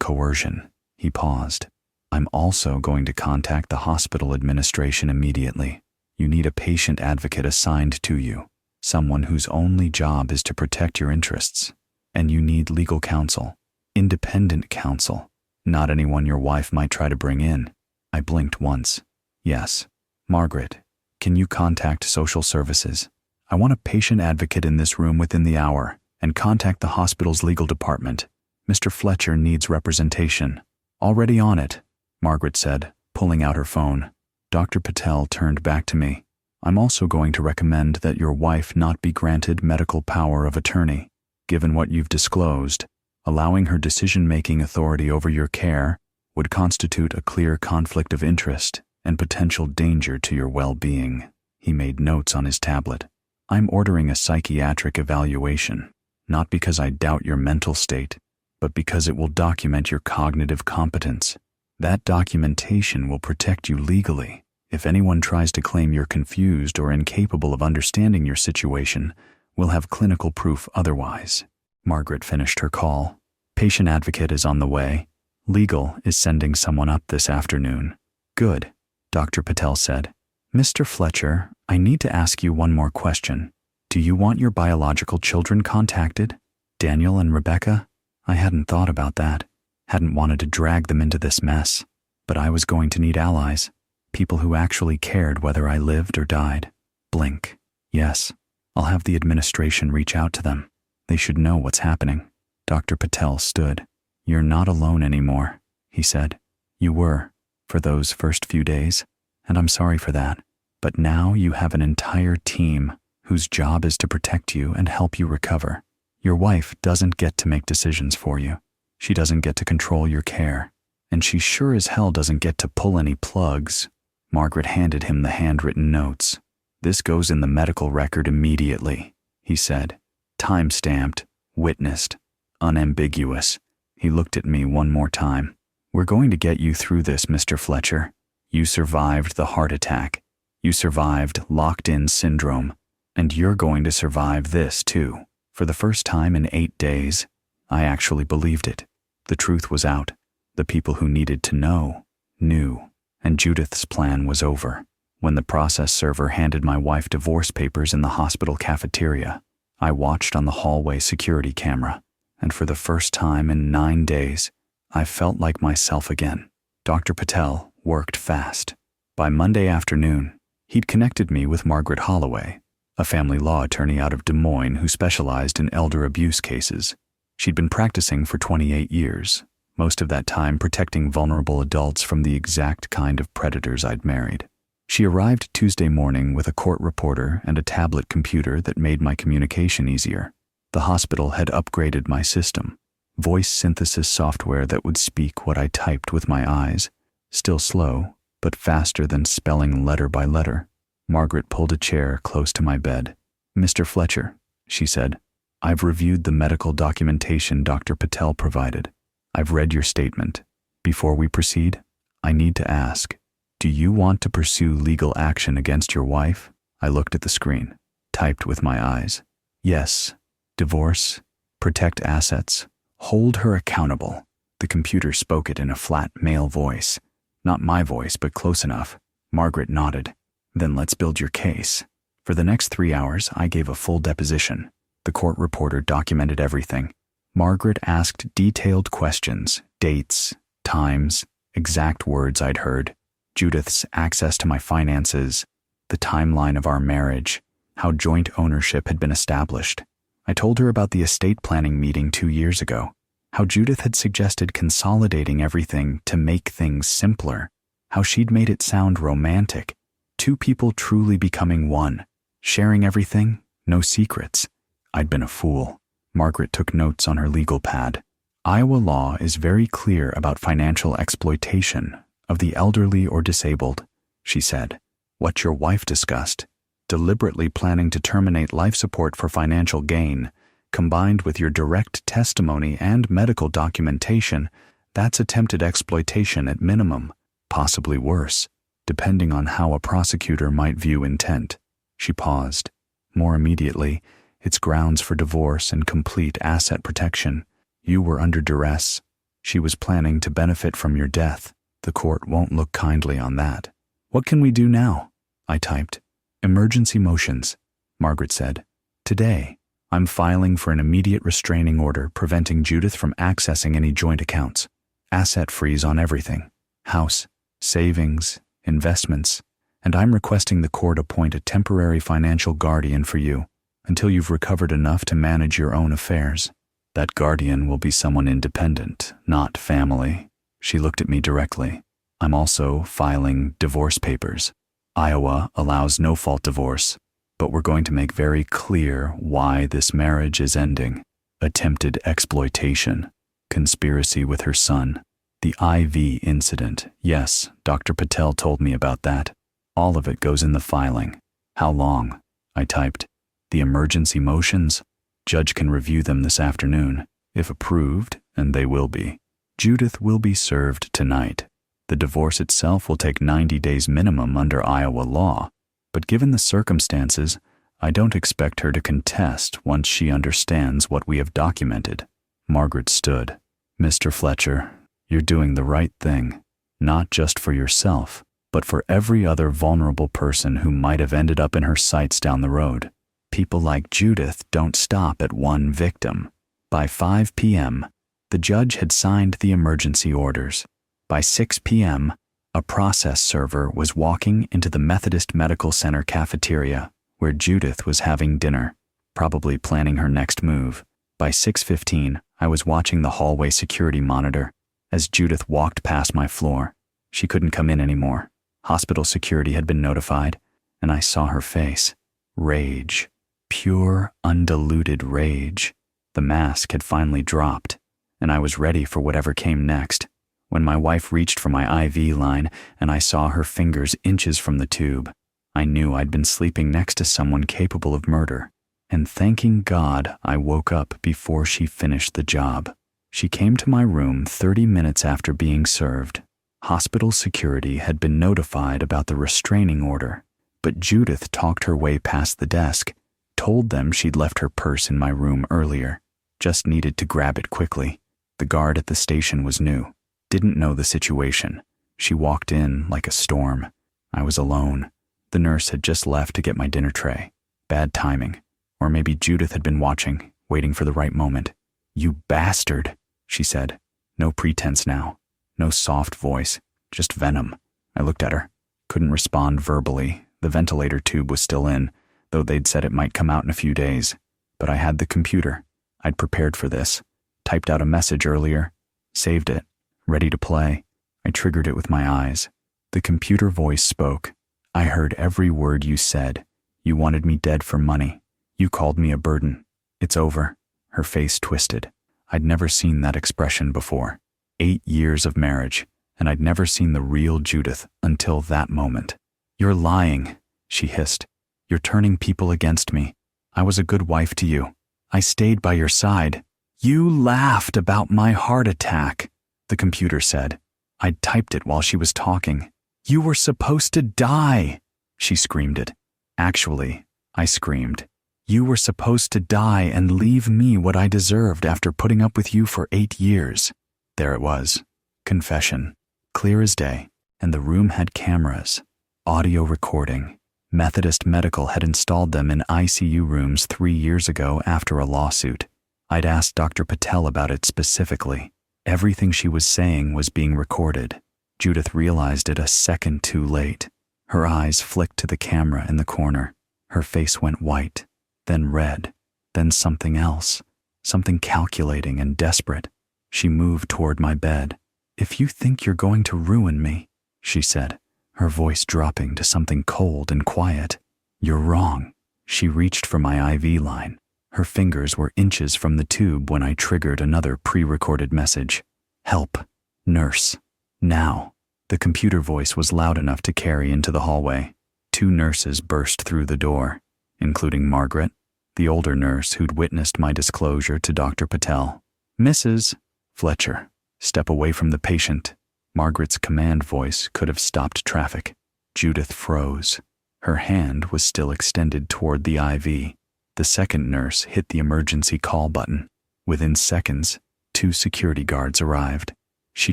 coercion." He paused. "I'm also going to contact the hospital administration immediately. You need a patient advocate assigned to you, someone whose only job is to protect your interests. And you need legal counsel, independent counsel, not anyone your wife might try to bring in." I blinked once. "Yes. Margaret, can you contact social services? I want a patient advocate in this room within the hour, and contact the hospital's legal department. Mr. Fletcher needs representation." "Already on it," Margaret said, pulling out her phone. Dr. Patel turned back to me. "I'm also going to recommend that your wife not be granted medical power of attorney. Given what you've disclosed, allowing her decision-making authority over your care would constitute a clear conflict of interest and potential danger to your well-being." He made notes on his tablet. "I'm ordering a psychiatric evaluation, not because I doubt your mental state, but because it will document your cognitive competence. That documentation will protect you legally. If anyone tries to claim you're confused or incapable of understanding your situation, we'll have clinical proof otherwise." Margaret finished her call. "Patient advocate is on the way. Legal is sending someone up this afternoon." "Good," Dr. Patel said. "Mr. Fletcher, I need to ask you one more question. Do you want your biological children contacted? Daniel and Rebecca?" I hadn't thought about that, hadn't wanted to drag them into this mess, but I was going to need allies, people who actually cared whether I lived or died. Blink. "Yes, I'll have the administration reach out to them. They should know what's happening." Dr. Patel stood. "You're not alone anymore," he said. "You were, for those first few days, and I'm sorry for that. But now you have an entire team whose job is to protect you and help you recover. Your wife doesn't get to make decisions for you. She doesn't get to control your care. And she sure as hell doesn't get to pull any plugs." Margaret handed him the handwritten notes. "This goes in the medical record immediately," he said. "Time-stamped, witnessed, unambiguous." He looked at me one more time. "We're going to get you through this, Mr. Fletcher. You survived the heart attack. You survived locked-in syndrome. And you're going to survive this, too." For the first time in 8 days, I actually believed it. The truth was out. The people who needed to know, knew. And Judith's plan was over. When the process server handed my wife divorce papers in the hospital cafeteria, I watched on the hallway security camera. And for the first time in 9 days, I felt like myself again. Dr. Patel worked fast. By Monday afternoon, he'd connected me with Margaret Holloway, a family law attorney out of Des Moines who specialized in elder abuse cases. She'd been practicing for 28 years, most of that time protecting vulnerable adults from the exact kind of predators I'd married. She arrived Tuesday morning with a court reporter and a tablet computer that made my communication easier. The hospital had upgraded my system, voice synthesis software that would speak what I typed with my eyes, still slow, but faster than spelling letter by letter. Margaret pulled a chair close to my bed. "Mr. Fletcher," she said, "I've reviewed the medical documentation Dr. Patel provided. I've read your statement. Before we proceed, I need to ask, do you want to pursue legal action against your wife?" I looked at the screen, typed with my eyes. "Yes. Divorce, protect assets, hold her accountable." The computer spoke it in a flat male voice. Not my voice, but close enough. Margaret nodded. "Then let's build your case." For the next 3 hours, I gave a full deposition. The court reporter documented everything. Margaret asked detailed questions, dates, times, exact words I'd heard, Judith's access to my finances, the timeline of our marriage, how joint ownership had been established. I told her about the estate planning meeting 2 years ago, how Judith had suggested consolidating everything to make things simpler, how she'd made it sound romantic, 2 people truly becoming one, sharing everything, no secrets. I'd been a fool. Margaret took notes on her legal pad. "Iowa law is very clear about financial exploitation of the elderly or disabled," she said. "What your wife discussed, deliberately planning to terminate life support for financial gain, combined with your direct testimony and medical documentation, that's attempted exploitation at minimum, possibly worse, depending on how a prosecutor might view intent. She paused. More immediately, it's grounds for divorce and complete asset protection. You were under duress. She was planning to benefit from your death. The court won't look kindly on that. What can we do now? I typed. Emergency motions, Margaret said. Today, I'm filing for an immediate restraining order preventing Judith from accessing any joint accounts. Asset freeze on everything. House, savings, investments, and I'm requesting the court appoint a temporary financial guardian for you until you've recovered enough to manage your own affairs. That guardian will be someone independent, not family. She looked at me directly. I'm also filing divorce papers. Iowa allows no-fault divorce, but we're going to make very clear why this marriage is ending. Attempted exploitation, conspiracy with her son, the IV incident. Yes, Dr. Patel told me about that. All of it goes in the filing. How long? I typed. The emergency motions? Judge can review them this afternoon. If approved, and they will be, Judith will be served tonight. The divorce itself will take 90 days minimum under Iowa law, but given the circumstances, I don't expect her to contest once she understands what we have documented. Margaret stood. Mr. Fletcher, you're doing the right thing, not just for yourself, but for every other vulnerable person who might have ended up in her sights down the road. People like Judith don't stop at one victim. By 5 p.m., the judge had signed the emergency orders. By 6 p.m., a process server was walking into the Methodist Medical Center cafeteria where Judith was having dinner, probably planning her next move. By 6:15, I was watching the hallway security monitor as Judith walked past my floor. She couldn't come in anymore. Hospital security had been notified, and I saw her face. Rage. Pure, undiluted rage. The mask had finally dropped, and I was ready for whatever came next. When my wife reached for my IV line and I saw her fingers inches from the tube, I knew I'd been sleeping next to someone capable of murder. And thanking God, I woke up before she finished the job. She came to my room 30 minutes after being served. Hospital security had been notified about the restraining order, but Judith talked her way past the desk, told them she'd left her purse in my room earlier, just needed to grab it quickly. The guard at the station was new, didn't know the situation. She walked in like a storm. I was alone. The nurse had just left to get my dinner tray. Bad timing. Or maybe Judith had been watching, waiting for the right moment. "You bastard," she said. No pretense now. No soft voice. Just venom. I looked at her. Couldn't respond verbally. The ventilator tube was still in, though they'd said it might come out in a few days. But I had the computer. I'd prepared for this. Typed out a message earlier. Saved it. Ready to play. I triggered it with my eyes. The computer voice spoke. "I heard every word you said. You wanted me dead for money. You called me a burden. It's over." Her face twisted. I'd never seen that expression before. 8 years of marriage, and I'd never seen the real Judith until that moment. "You're lying," she hissed. "You're turning people against me. I was a good wife to you. I stayed by your side. You laughed about my heart attack," the computer said. I'd typed it while she was talking. "You were supposed to die," she screamed it. Actually, I screamed. "You were supposed to die and leave me what I deserved after putting up with you for 8 years. There it was. Confession. Clear as day. And the room had cameras. Audio recording. Methodist Medical had installed them in ICU rooms 3 years ago after a lawsuit. I'd asked Dr. Patel about it specifically. Everything she was saying was being recorded. Judith realized it a second too late. Her eyes flicked to the camera in the corner. Her face went white, then red, then something else, something calculating and desperate. She moved toward my bed. "If you think you're going to ruin me," she said, her voice dropping to something cold and quiet, "you're wrong." She reached for my IV line. Her fingers were inches from the tube when I triggered another pre-recorded message. "Help. Nurse. Now." The computer voice was loud enough to carry into the hallway. 2 nurses burst through the door, including Margaret, the older nurse who'd witnessed my disclosure to Dr. Patel. "Mrs. Fletcher, step away from the patient." Margaret's command voice could have stopped traffic. Judith froze. Her hand was still extended toward the IV. The second nurse hit the emergency call button. Within seconds, 2 security guards arrived. She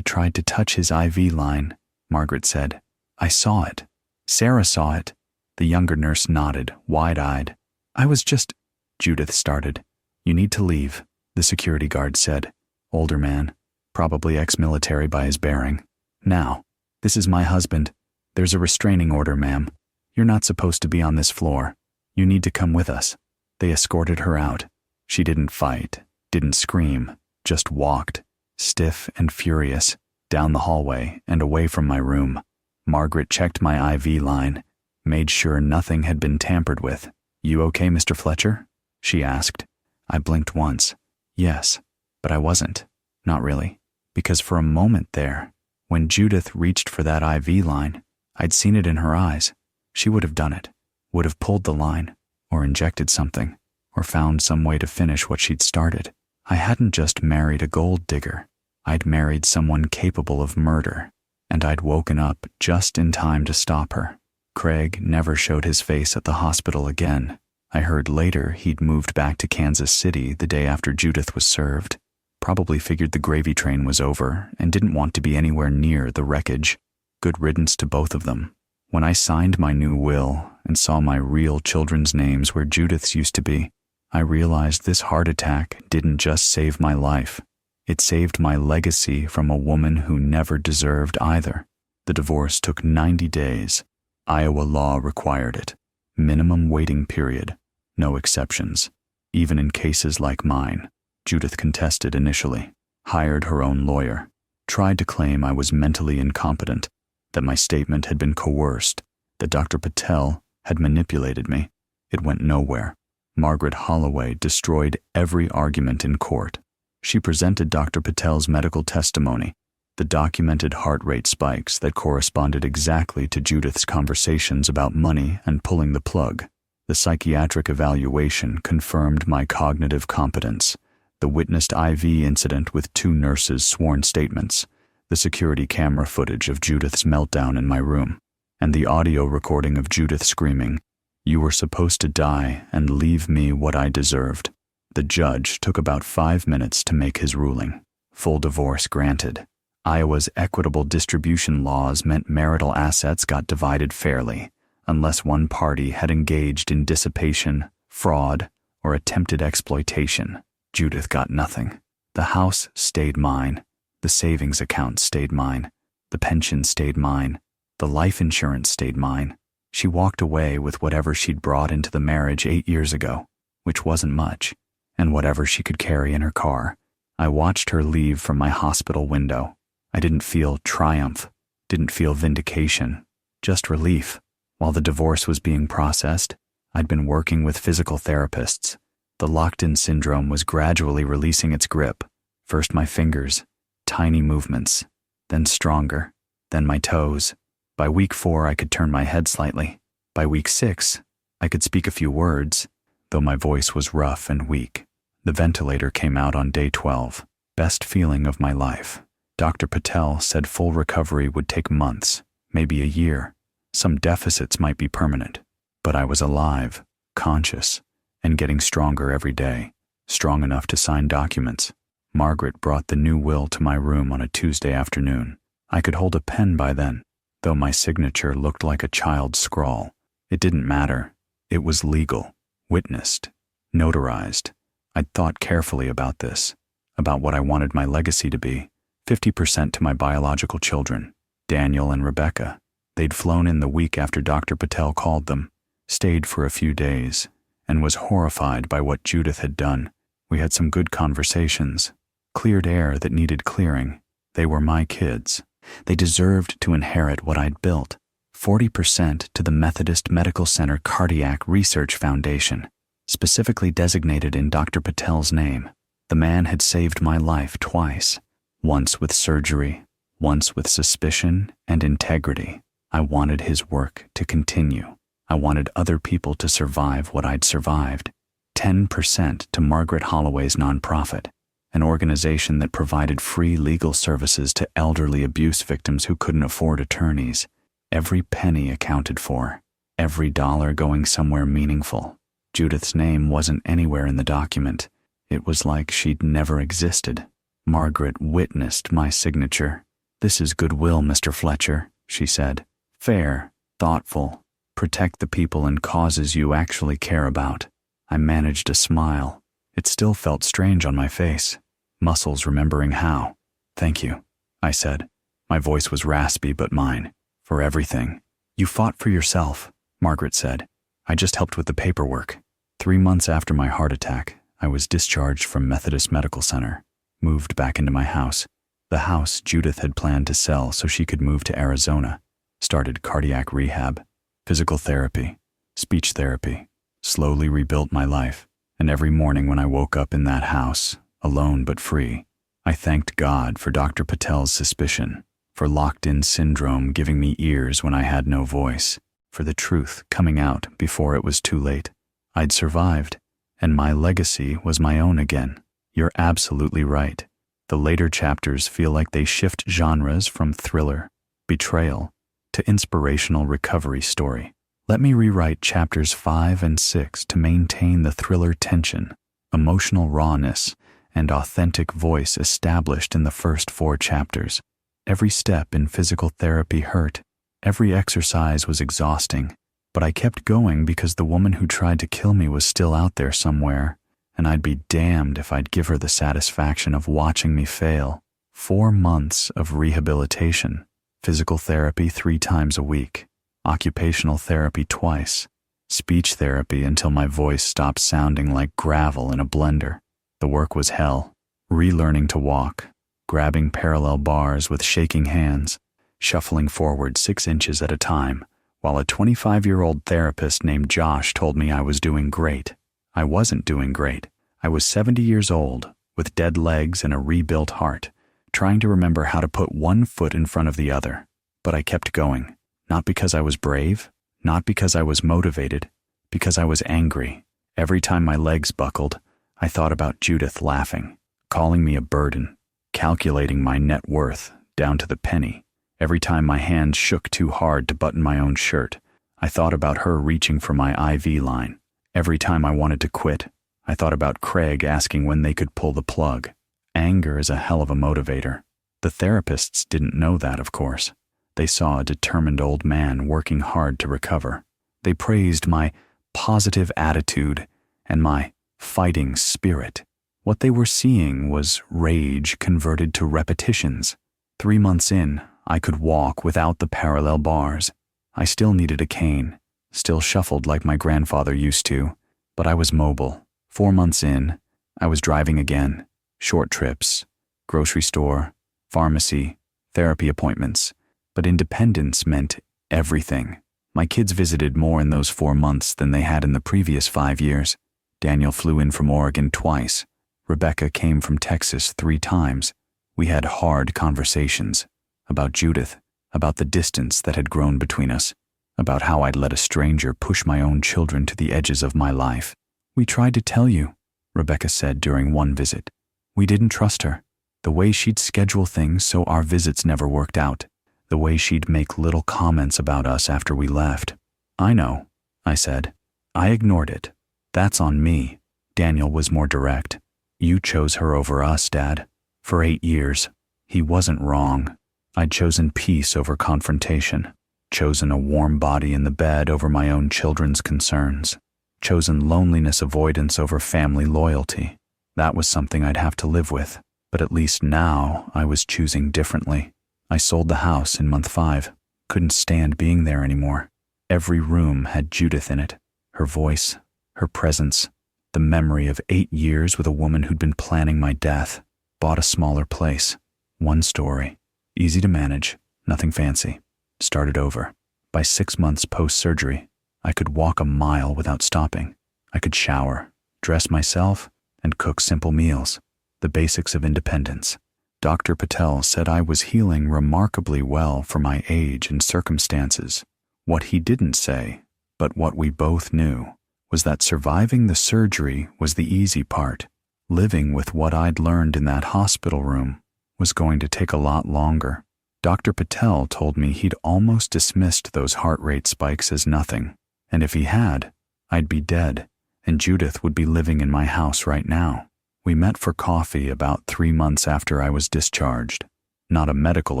tried to touch his IV line, Margaret said. I saw it. Sarah saw it. The younger nurse nodded, wide-eyed. I was just... Judith started. You need to leave, the security guard said. Older man, probably ex-military by his bearing. Now, this is my husband. There's a restraining order, ma'am. You're not supposed to be on this floor. You need to come with us. They escorted her out. She didn't fight, didn't scream, just walked, stiff and furious, down the hallway and away from my room. Margaret checked my IV line, made sure nothing had been tampered with. You okay, Mr. Fletcher? She asked. I blinked once. Yes, but I wasn't. Not really. Because for a moment there, when Judith reached for that IV line, I'd seen it in her eyes. She would have done it, would have pulled the line, or injected something, or found some way to finish what she'd started. I hadn't just married a gold digger. I'd married someone capable of murder, and I'd woken up just in time to stop her. Craig never showed his face at the hospital again. I heard later he'd moved back to Kansas City the day after Judith was served. Probably figured the gravy train was over and didn't want to be anywhere near the wreckage. Good riddance to both of them. When I signed my new will and saw my real children's names where Judith's used to be, I realized this heart attack didn't just save my life. It saved my legacy from a woman who never deserved either. The divorce took 90 days. Iowa law required it. Minimum waiting period. No exceptions. Even in cases like mine. Judith contested initially, hired her own lawyer, tried to claim I was mentally incompetent, that my statement had been coerced, that Dr. Patel had manipulated me. It went nowhere. Margaret Holloway destroyed every argument in court. She presented Dr. Patel's medical testimony, the documented heart rate spikes that corresponded exactly to Judith's conversations about money and pulling the plug. The psychiatric evaluation confirmed my cognitive competence. The witnessed IV incident with 2 nurses' sworn statements, the security camera footage of Judith's meltdown in my room, and the audio recording of Judith screaming, "You were supposed to die and leave me what I deserved." The judge took about 5 minutes to make his ruling. Full divorce granted. Iowa's equitable distribution laws meant marital assets got divided fairly, unless one party had engaged in dissipation, fraud, or attempted exploitation. Judith got nothing. The house stayed mine. The savings account stayed mine. The pension stayed mine. The life insurance stayed mine. She walked away with whatever she'd brought into the marriage 8 years ago, which wasn't much, and whatever she could carry in her car. I watched her leave from my hospital window. I didn't feel triumph, didn't feel vindication, just relief. While the divorce was being processed, I'd been working with physical therapists. The locked-in syndrome was gradually releasing its grip. First my fingers, tiny movements, then stronger, then my toes. By week 4, I could turn my head slightly. By week 6, I could speak a few words, though my voice was rough and weak. The ventilator came out on day 12. Best feeling of my life. Dr. Patel said full recovery would take months, maybe a year. Some deficits might be permanent. But I was alive, conscious, and getting stronger every day, strong enough to sign documents. Margaret brought the new will to my room on a Tuesday afternoon. I could hold a pen by then, though my signature looked like a child's scrawl. It didn't matter. It was legal, witnessed, notarized. I'd thought carefully about this, about what I wanted my legacy to be. 50% to my biological children, Daniel and Rebecca. They'd flown in the week after Dr. Patel called them, stayed for a few days, and was horrified by what Judith had done. We had some good conversations, cleared air that needed clearing. They were my kids. They deserved to inherit what I'd built. 40% to the Methodist Medical Center Cardiac Research Foundation, specifically designated in Dr. Patel's name. The man had saved my life twice, once with surgery, once with suspicion and integrity. I wanted his work to continue. I wanted other people to survive what I'd survived. 10% to Margaret Holloway's nonprofit, an organization that provided free legal services to elderly abuse victims who couldn't afford attorneys. Every penny accounted for. every dollar going somewhere meaningful. Judith's name wasn't anywhere in the document. It was like she'd never existed. Margaret witnessed my signature. "This is goodwill, Mr. Fletcher," she said. "Fair, thoughtful, protect the people and causes you actually care about." I managed a smile. It still felt strange on my face, muscles remembering how. "Thank you," I said. My voice was raspy but mine. "For everything. You fought for yourself," Margaret said. "I just helped with the paperwork." 3 months after my heart attack, I was discharged from Methodist Medical Center, moved back into my house, the house Judith had planned to sell so she could move to Arizona, started cardiac rehab, physical therapy, speech therapy, slowly rebuilt my life. And every morning when I woke up in that house, alone but free, I thanked God for Dr. Patel's suspicion, for locked-in syndrome giving me ears when I had no voice, for the truth coming out before it was too late. I'd survived, and my legacy was my own again. You're absolutely right. The later chapters feel like they shift genres from thriller, betrayal, to inspirational recovery story. Let me rewrite chapters 5 and 6 to maintain the thriller tension, emotional rawness, and authentic voice established in the first 4 chapters. Every step in physical therapy hurt. Every exercise was exhausting. But I kept going because the woman who tried to kill me was still out there somewhere, and I'd be damned if I'd give her the satisfaction of watching me fail. 4 months of rehabilitation, physical therapy 3 times a week, occupational therapy twice, speech therapy until my voice stopped sounding like gravel in a blender. The work was hell. Relearning to walk, grabbing parallel bars with shaking hands, shuffling forward 6 inches at a time, while a 25-year-old therapist named Josh told me I was doing great. I wasn't doing great. I was 70 years old, with dead legs and a rebuilt heart, trying to remember how to put one foot in front of the other. But I kept going, not because I was brave, not because I was motivated, because I was angry. Every time my legs buckled, I thought about Judith laughing, calling me a burden, calculating my net worth down to the penny. Every time my hands shook too hard to button my own shirt, I thought about her reaching for my IV line. Every time I wanted to quit, I thought about Craig asking when they could pull the plug. Anger is a hell of a motivator. The therapists didn't know that, of course. They saw a determined old man working hard to recover. They praised my positive attitude and my fighting spirit. What they were seeing was rage converted to repetitions. 3 months in, I could walk without the parallel bars. I still needed a cane, still shuffled like my grandfather used to, but I was mobile. 4 months in, I was driving again. Short trips, grocery store, pharmacy, therapy appointments. But independence meant everything. My kids visited more in those 4 months than they had in the previous 5 years. Daniel flew in from Oregon twice. Rebecca came from Texas 3 times. We had hard conversations. About Judith, about the distance that had grown between us, about how I'd let a stranger push my own children to the edges of my life. "We tried to tell you," Rebecca said during one visit. "We didn't trust her. The way she'd schedule things so our visits never worked out. The way she'd make little comments about us after we left." "I know," I said. "I ignored it. That's on me." Daniel was more direct. "You chose her over us, Dad. For 8 years. He wasn't wrong. I'd chosen peace over confrontation, chosen a warm body in the bed over my own children's concerns, chosen loneliness avoidance over family loyalty. That was something I'd have to live with, but at least now I was choosing differently. I sold the house in month 5, couldn't stand being there anymore. Every room had Judith in it, her voice, her presence, the memory of 8 years with a woman who'd been planning my death. Bought a smaller place, 1 story. Easy to manage, nothing fancy. Started over. By 6 months post-surgery, I could walk a mile without stopping. I could shower, dress myself, and cook simple meals. The basics of independence. Dr. Patel said I was healing remarkably well for my age and circumstances. What he didn't say, but what we both knew, was that surviving the surgery was the easy part. Living with what I'd learned in that hospital room was going to take a lot longer. Dr. Patel told me he'd almost dismissed those heart rate spikes as nothing. And if he had, I'd be dead, and Judith would be living in my house right now. We met for coffee about 3 months after I was discharged. Not a medical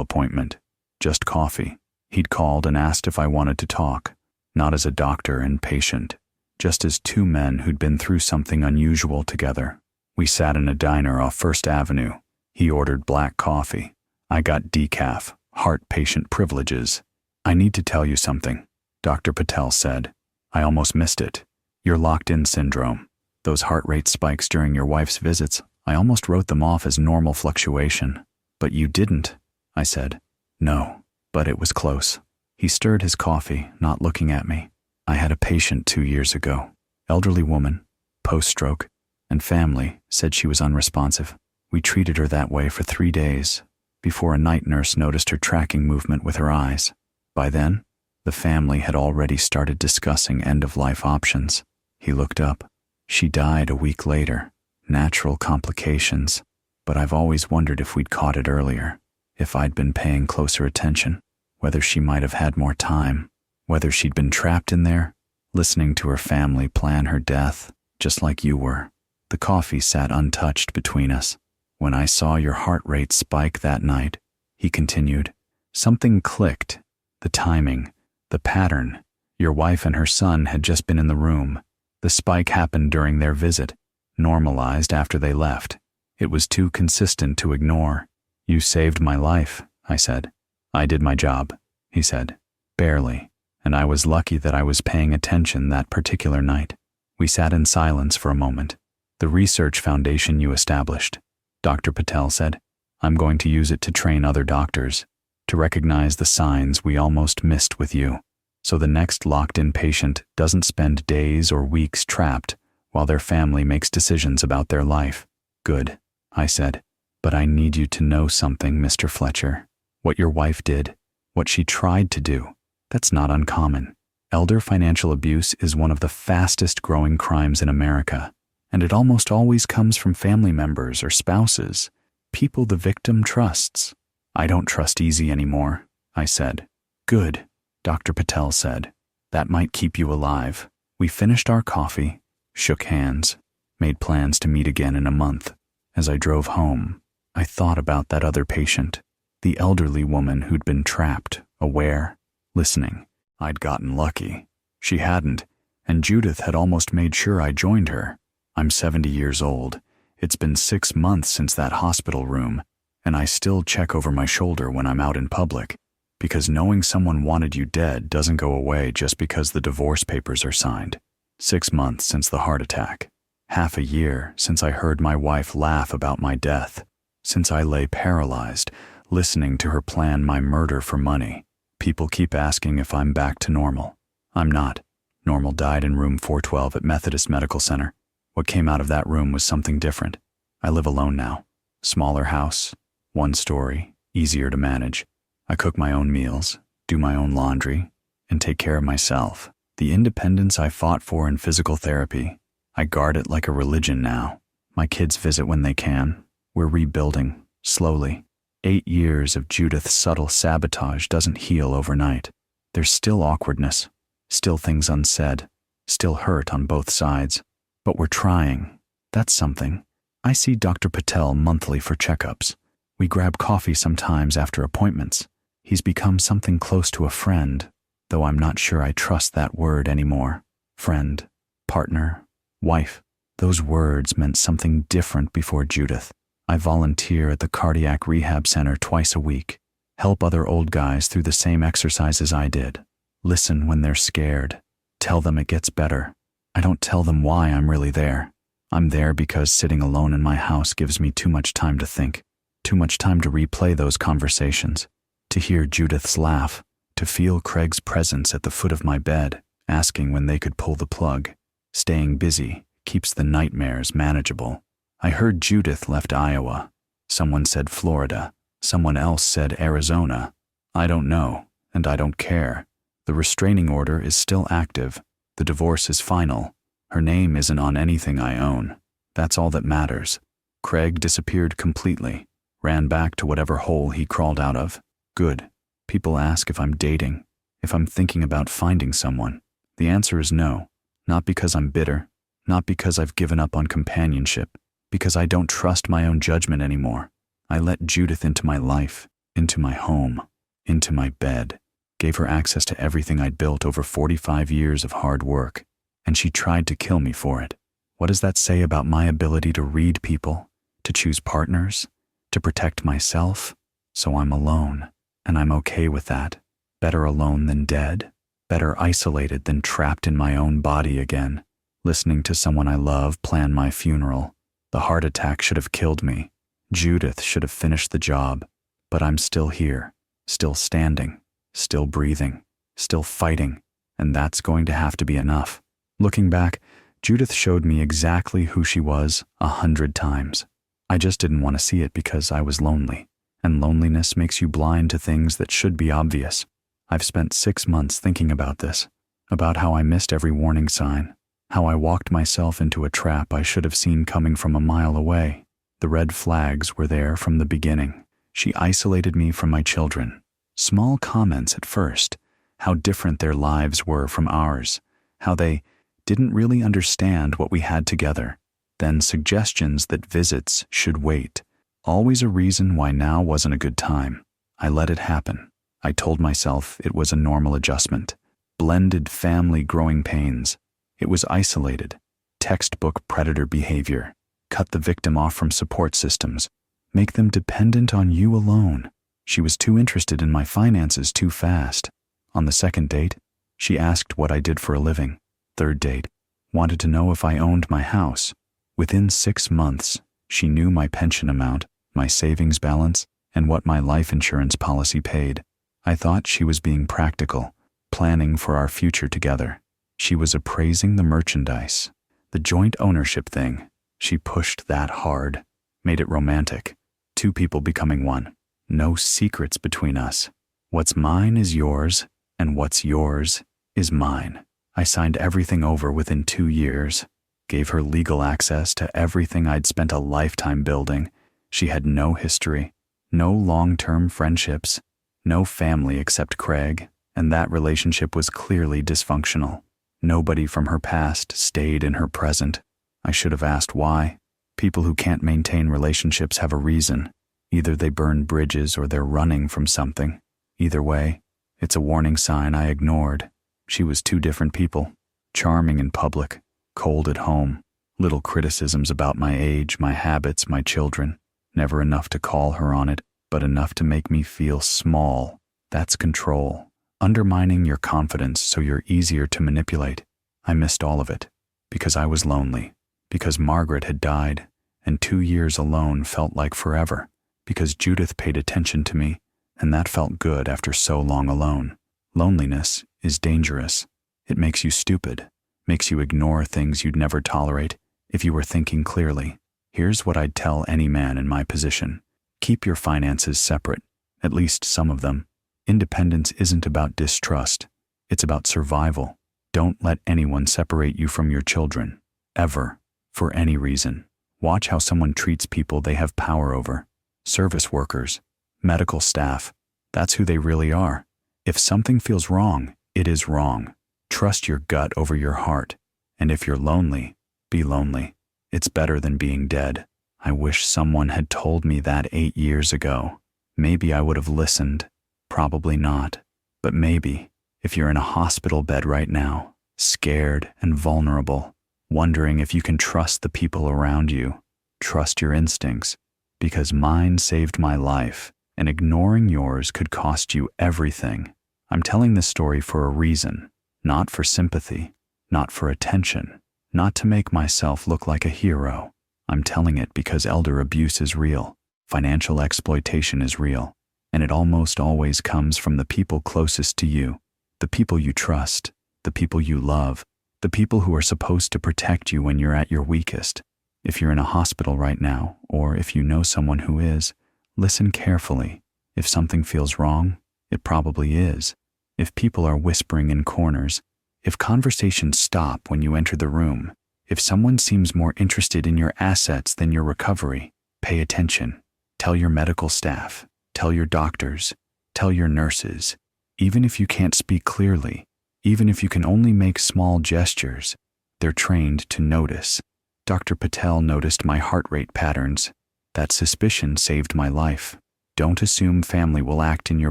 appointment, just coffee. He'd called and asked if I wanted to talk, not as a doctor and patient, just as two men who'd been through something unusual together. We sat in a diner off First Avenue. He ordered black coffee. I got decaf, heart patient privileges. "I need to tell you something," Dr. Patel said. "I almost missed it. Your locked-in syndrome. Those heart rate spikes during your wife's visits, I almost wrote them off as normal fluctuation." "But you didn't," I said. "No, but it was close." He stirred his coffee, not looking at me. "I had a patient 2 years ago. Elderly woman, post-stroke, and family said she was unresponsive. We treated her that way for 3 days, before a night nurse noticed her tracking movement with her eyes. By then, the family had already started discussing end-of-life options." He looked up. "She died a week later. Natural complications. But I've always wondered if we'd caught it earlier, if I'd been paying closer attention, whether she might have had more time, whether she'd been trapped in there, listening to her family plan her death, just like you were." The coffee sat untouched between us. "When I saw your heart rate spike that night," he continued, "something clicked. The timing, the pattern. Your wife and her son had just been in the room. The spike happened during their visit, normalized after they left. It was too consistent to ignore." "You saved my life," I said. "I did my job," he said. "Barely, and I was lucky that I was paying attention that particular night." We sat in silence for a moment. "The research foundation you established," Dr. Patel said. "I'm going to use it to train other doctors, to recognize the signs we almost missed with you, so the next locked-in patient doesn't spend days or weeks trapped while their family makes decisions about their life." "Good," I said. "But I need you to know something, Mr. Fletcher. What your wife did, what she tried to do, that's not uncommon. Elder financial abuse is one of the fastest growing crimes in America, and it almost always comes from family members or spouses, people the victim trusts." "I don't trust Easy anymore," I said. "Good," Dr. Patel said. "That might keep you alive." We finished our coffee, shook hands, made plans to meet again in a month. As I drove home, I thought about that other patient, the elderly woman who'd been trapped, aware, listening. I'd gotten lucky. She hadn't, and Judith had almost made sure I joined her. I'm 70 years old. It's been 6 months since that hospital room, and I still check over my shoulder when I'm out in public, because knowing someone wanted you dead doesn't go away just because the divorce papers are signed. 6 months since the heart attack. Half a year since I heard my wife laugh about my death. Since I lay paralyzed, listening to her plan my murder for money. People keep asking if I'm back to normal. I'm not. Normal died in room 412 at Methodist Medical Center. What came out of that room was something different. I live alone now. Smaller house, 1 story, easier to manage. I cook my own meals, do my own laundry, and take care of myself. The independence I fought for in physical therapy, I guard it like a religion now. My kids visit when they can. We're rebuilding, slowly. 8 years of Judith's subtle sabotage doesn't heal overnight. There's still awkwardness, still things unsaid, still hurt on both sides. But we're trying. That's something. I see Dr. Patel monthly for checkups. We grab coffee sometimes after appointments. He's become something close to a friend, though I'm not sure I trust that word anymore. Friend, partner, wife. Those words meant something different before Judith. I volunteer at the cardiac rehab center twice a week, help other old guys through the same exercises I did, listen when they're scared, tell them it gets better. I don't tell them why I'm really there. I'm there because sitting alone in my house gives me too much time to think, too much time to replay those conversations, to hear Judith's laugh, to feel Craig's presence at the foot of my bed, asking when they could pull the plug. Staying busy keeps the nightmares manageable. I heard Judith left Iowa. Someone said Florida. Someone else said Arizona. I don't know, and I don't care. The restraining order is still active. The divorce is final. Her name isn't on anything I own. That's all that matters. Craig disappeared completely, ran back to whatever hole he crawled out of. Good. People ask if I'm dating, if I'm thinking about finding someone. The answer is no. Not because I'm bitter, not because I've given up on companionship, because I don't trust my own judgment anymore. I let Judith into my life, into my home, into my bed, gave her access to everything I'd built over 45 years of hard work, and she tried to kill me for it. What does that say about my ability to read people, to choose partners, to protect myself? So I'm alone, and I'm okay with that. Better alone than dead, better isolated than trapped in my own body again, listening to someone I love plan my funeral. The heart attack should have killed me. Judith should have finished the job, but I'm still here, still standing, still breathing, still fighting, and that's going to have to be enough. Looking back, Judith showed me exactly who she was 100 times. I just didn't want to see it because I was lonely, and loneliness makes you blind to things that should be obvious. I've spent 6 months thinking about this, about how I missed every warning sign, how I walked myself into a trap I should have seen coming from a mile away. The red flags were there from the beginning. She isolated me from my children. Small comments at first, how different their lives were from ours, how they didn't really understand what we had together. Then suggestions that visits should wait. Always a reason why now wasn't a good time. I let it happen. I told myself it was a normal adjustment. Blended family growing pains. It was isolated. Textbook predator behavior. Cut the victim off from support systems. Make them dependent on you alone. She was too interested in my finances too fast. On the second date, she asked what I did for a living. Third date, wanted to know if I owned my house. Within 6 months, she knew my pension amount, my savings balance, and what my life insurance policy paid. I thought she was being practical, planning for our future together. She was appraising the merchandise. The joint ownership thing, she pushed that hard, made it romantic. 2 people becoming one. No secrets between us. What's mine is yours, and what's yours is mine. I signed everything over within 2 years, gave her legal access to everything I'd spent a lifetime building. She had no history, no long-term friendships, no family except Craig, and that relationship was clearly dysfunctional. Nobody from her past stayed in her present. I should have asked why. People who can't maintain relationships have a reason. Either they burn bridges or they're running from something. Either way, it's a warning sign I ignored. She was 2 different people, charming in public, cold at home, little criticisms about my age, my habits, my children. Never enough to call her on it, but enough to make me feel small. That's control. Undermining your confidence so you're easier to manipulate. I missed all of it, because I was lonely, because Margaret had died, and 2 years alone felt like forever, because Judith paid attention to me, and that felt good after so long alone. Loneliness is dangerous. It makes you stupid, makes you ignore things you'd never tolerate if you were thinking clearly. Here's what I'd tell any man in my position. Keep your finances separate, at least some of them. Independence isn't about distrust. It's about survival. Don't let anyone separate you from your children, ever, for any reason. Watch how someone treats people they have power over. Service workers, medical staff, that's who they really are. If something feels wrong, it is wrong. Trust your gut over your heart. And if you're lonely, be lonely. It's better than being dead. I wish someone had told me that 8 years ago. Maybe I would have listened. Probably not. But maybe, if you're in a hospital bed right now, scared and vulnerable, wondering if you can trust the people around you, trust your instincts, because mine saved my life, and ignoring yours could cost you everything. I'm telling this story for a reason, not for sympathy, not for attention, not to make myself look like a hero. I'm telling it because elder abuse is real, financial exploitation is real, and it almost always comes from the people closest to you, the people you trust, the people you love, the people who are supposed to protect you when you're at your weakest. If you're in a hospital right now, or if you know someone who is, listen carefully. If something feels wrong, it probably is. If people are whispering in corners, if conversations stop when you enter the room, if someone seems more interested in your assets than your recovery, pay attention. Tell your medical staff, tell your doctors, tell your nurses. Even if you can't speak clearly, Even if you can only make small gestures, they're trained to notice. Dr. Patel noticed my heart rate patterns. That suspicion saved my life. Don't assume family will act in your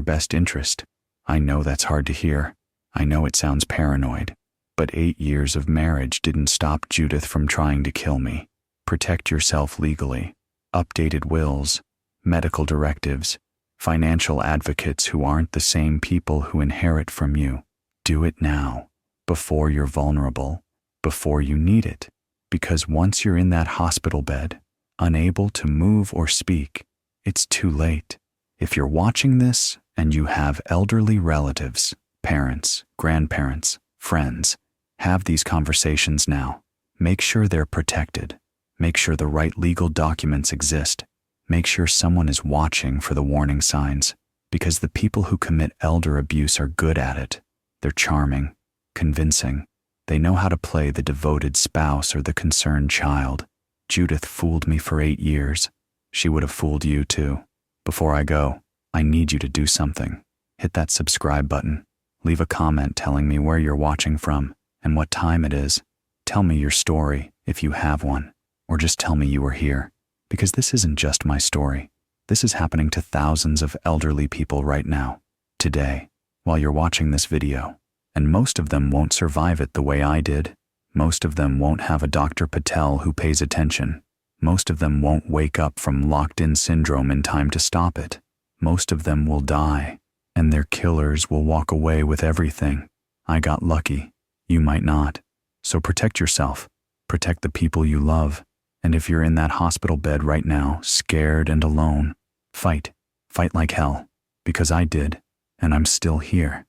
best interest. I know that's hard to hear. I know it sounds paranoid. But 8 years of marriage didn't stop Judith from trying to kill me. Protect yourself legally. Updated wills, medical directives, financial advocates who aren't the same people who inherit from you. Do it now, before you're vulnerable, before you need it. Because once you're in that hospital bed, unable to move or speak, it's too late. If you're watching this and you have elderly relatives, parents, grandparents, friends, have these conversations now. Make sure they're protected. Make sure the right legal documents exist. Make sure someone is watching for the warning signs, because the people who commit elder abuse are good at it. They're charming, convincing. They know how to play the devoted spouse or the concerned child. Judith fooled me for 8 years. She would have fooled you too. Before I go, I need you to do something. Hit that subscribe button. Leave a comment telling me where you're watching from and what time it is. Tell me your story, if you have one, or just tell me you were here. Because this isn't just my story. This is happening to thousands of elderly people right now, today, while you're watching this video. And most of them won't survive it the way I did. Most of them won't have a Dr. Patel who pays attention. Most of them won't wake up from locked-in syndrome in time to stop it. Most of them will die, and their killers will walk away with everything. I got lucky. You might not. So protect yourself. Protect the people you love. And if you're in that hospital bed right now, scared and alone, fight. Fight like hell. Because I did, and I'm still here.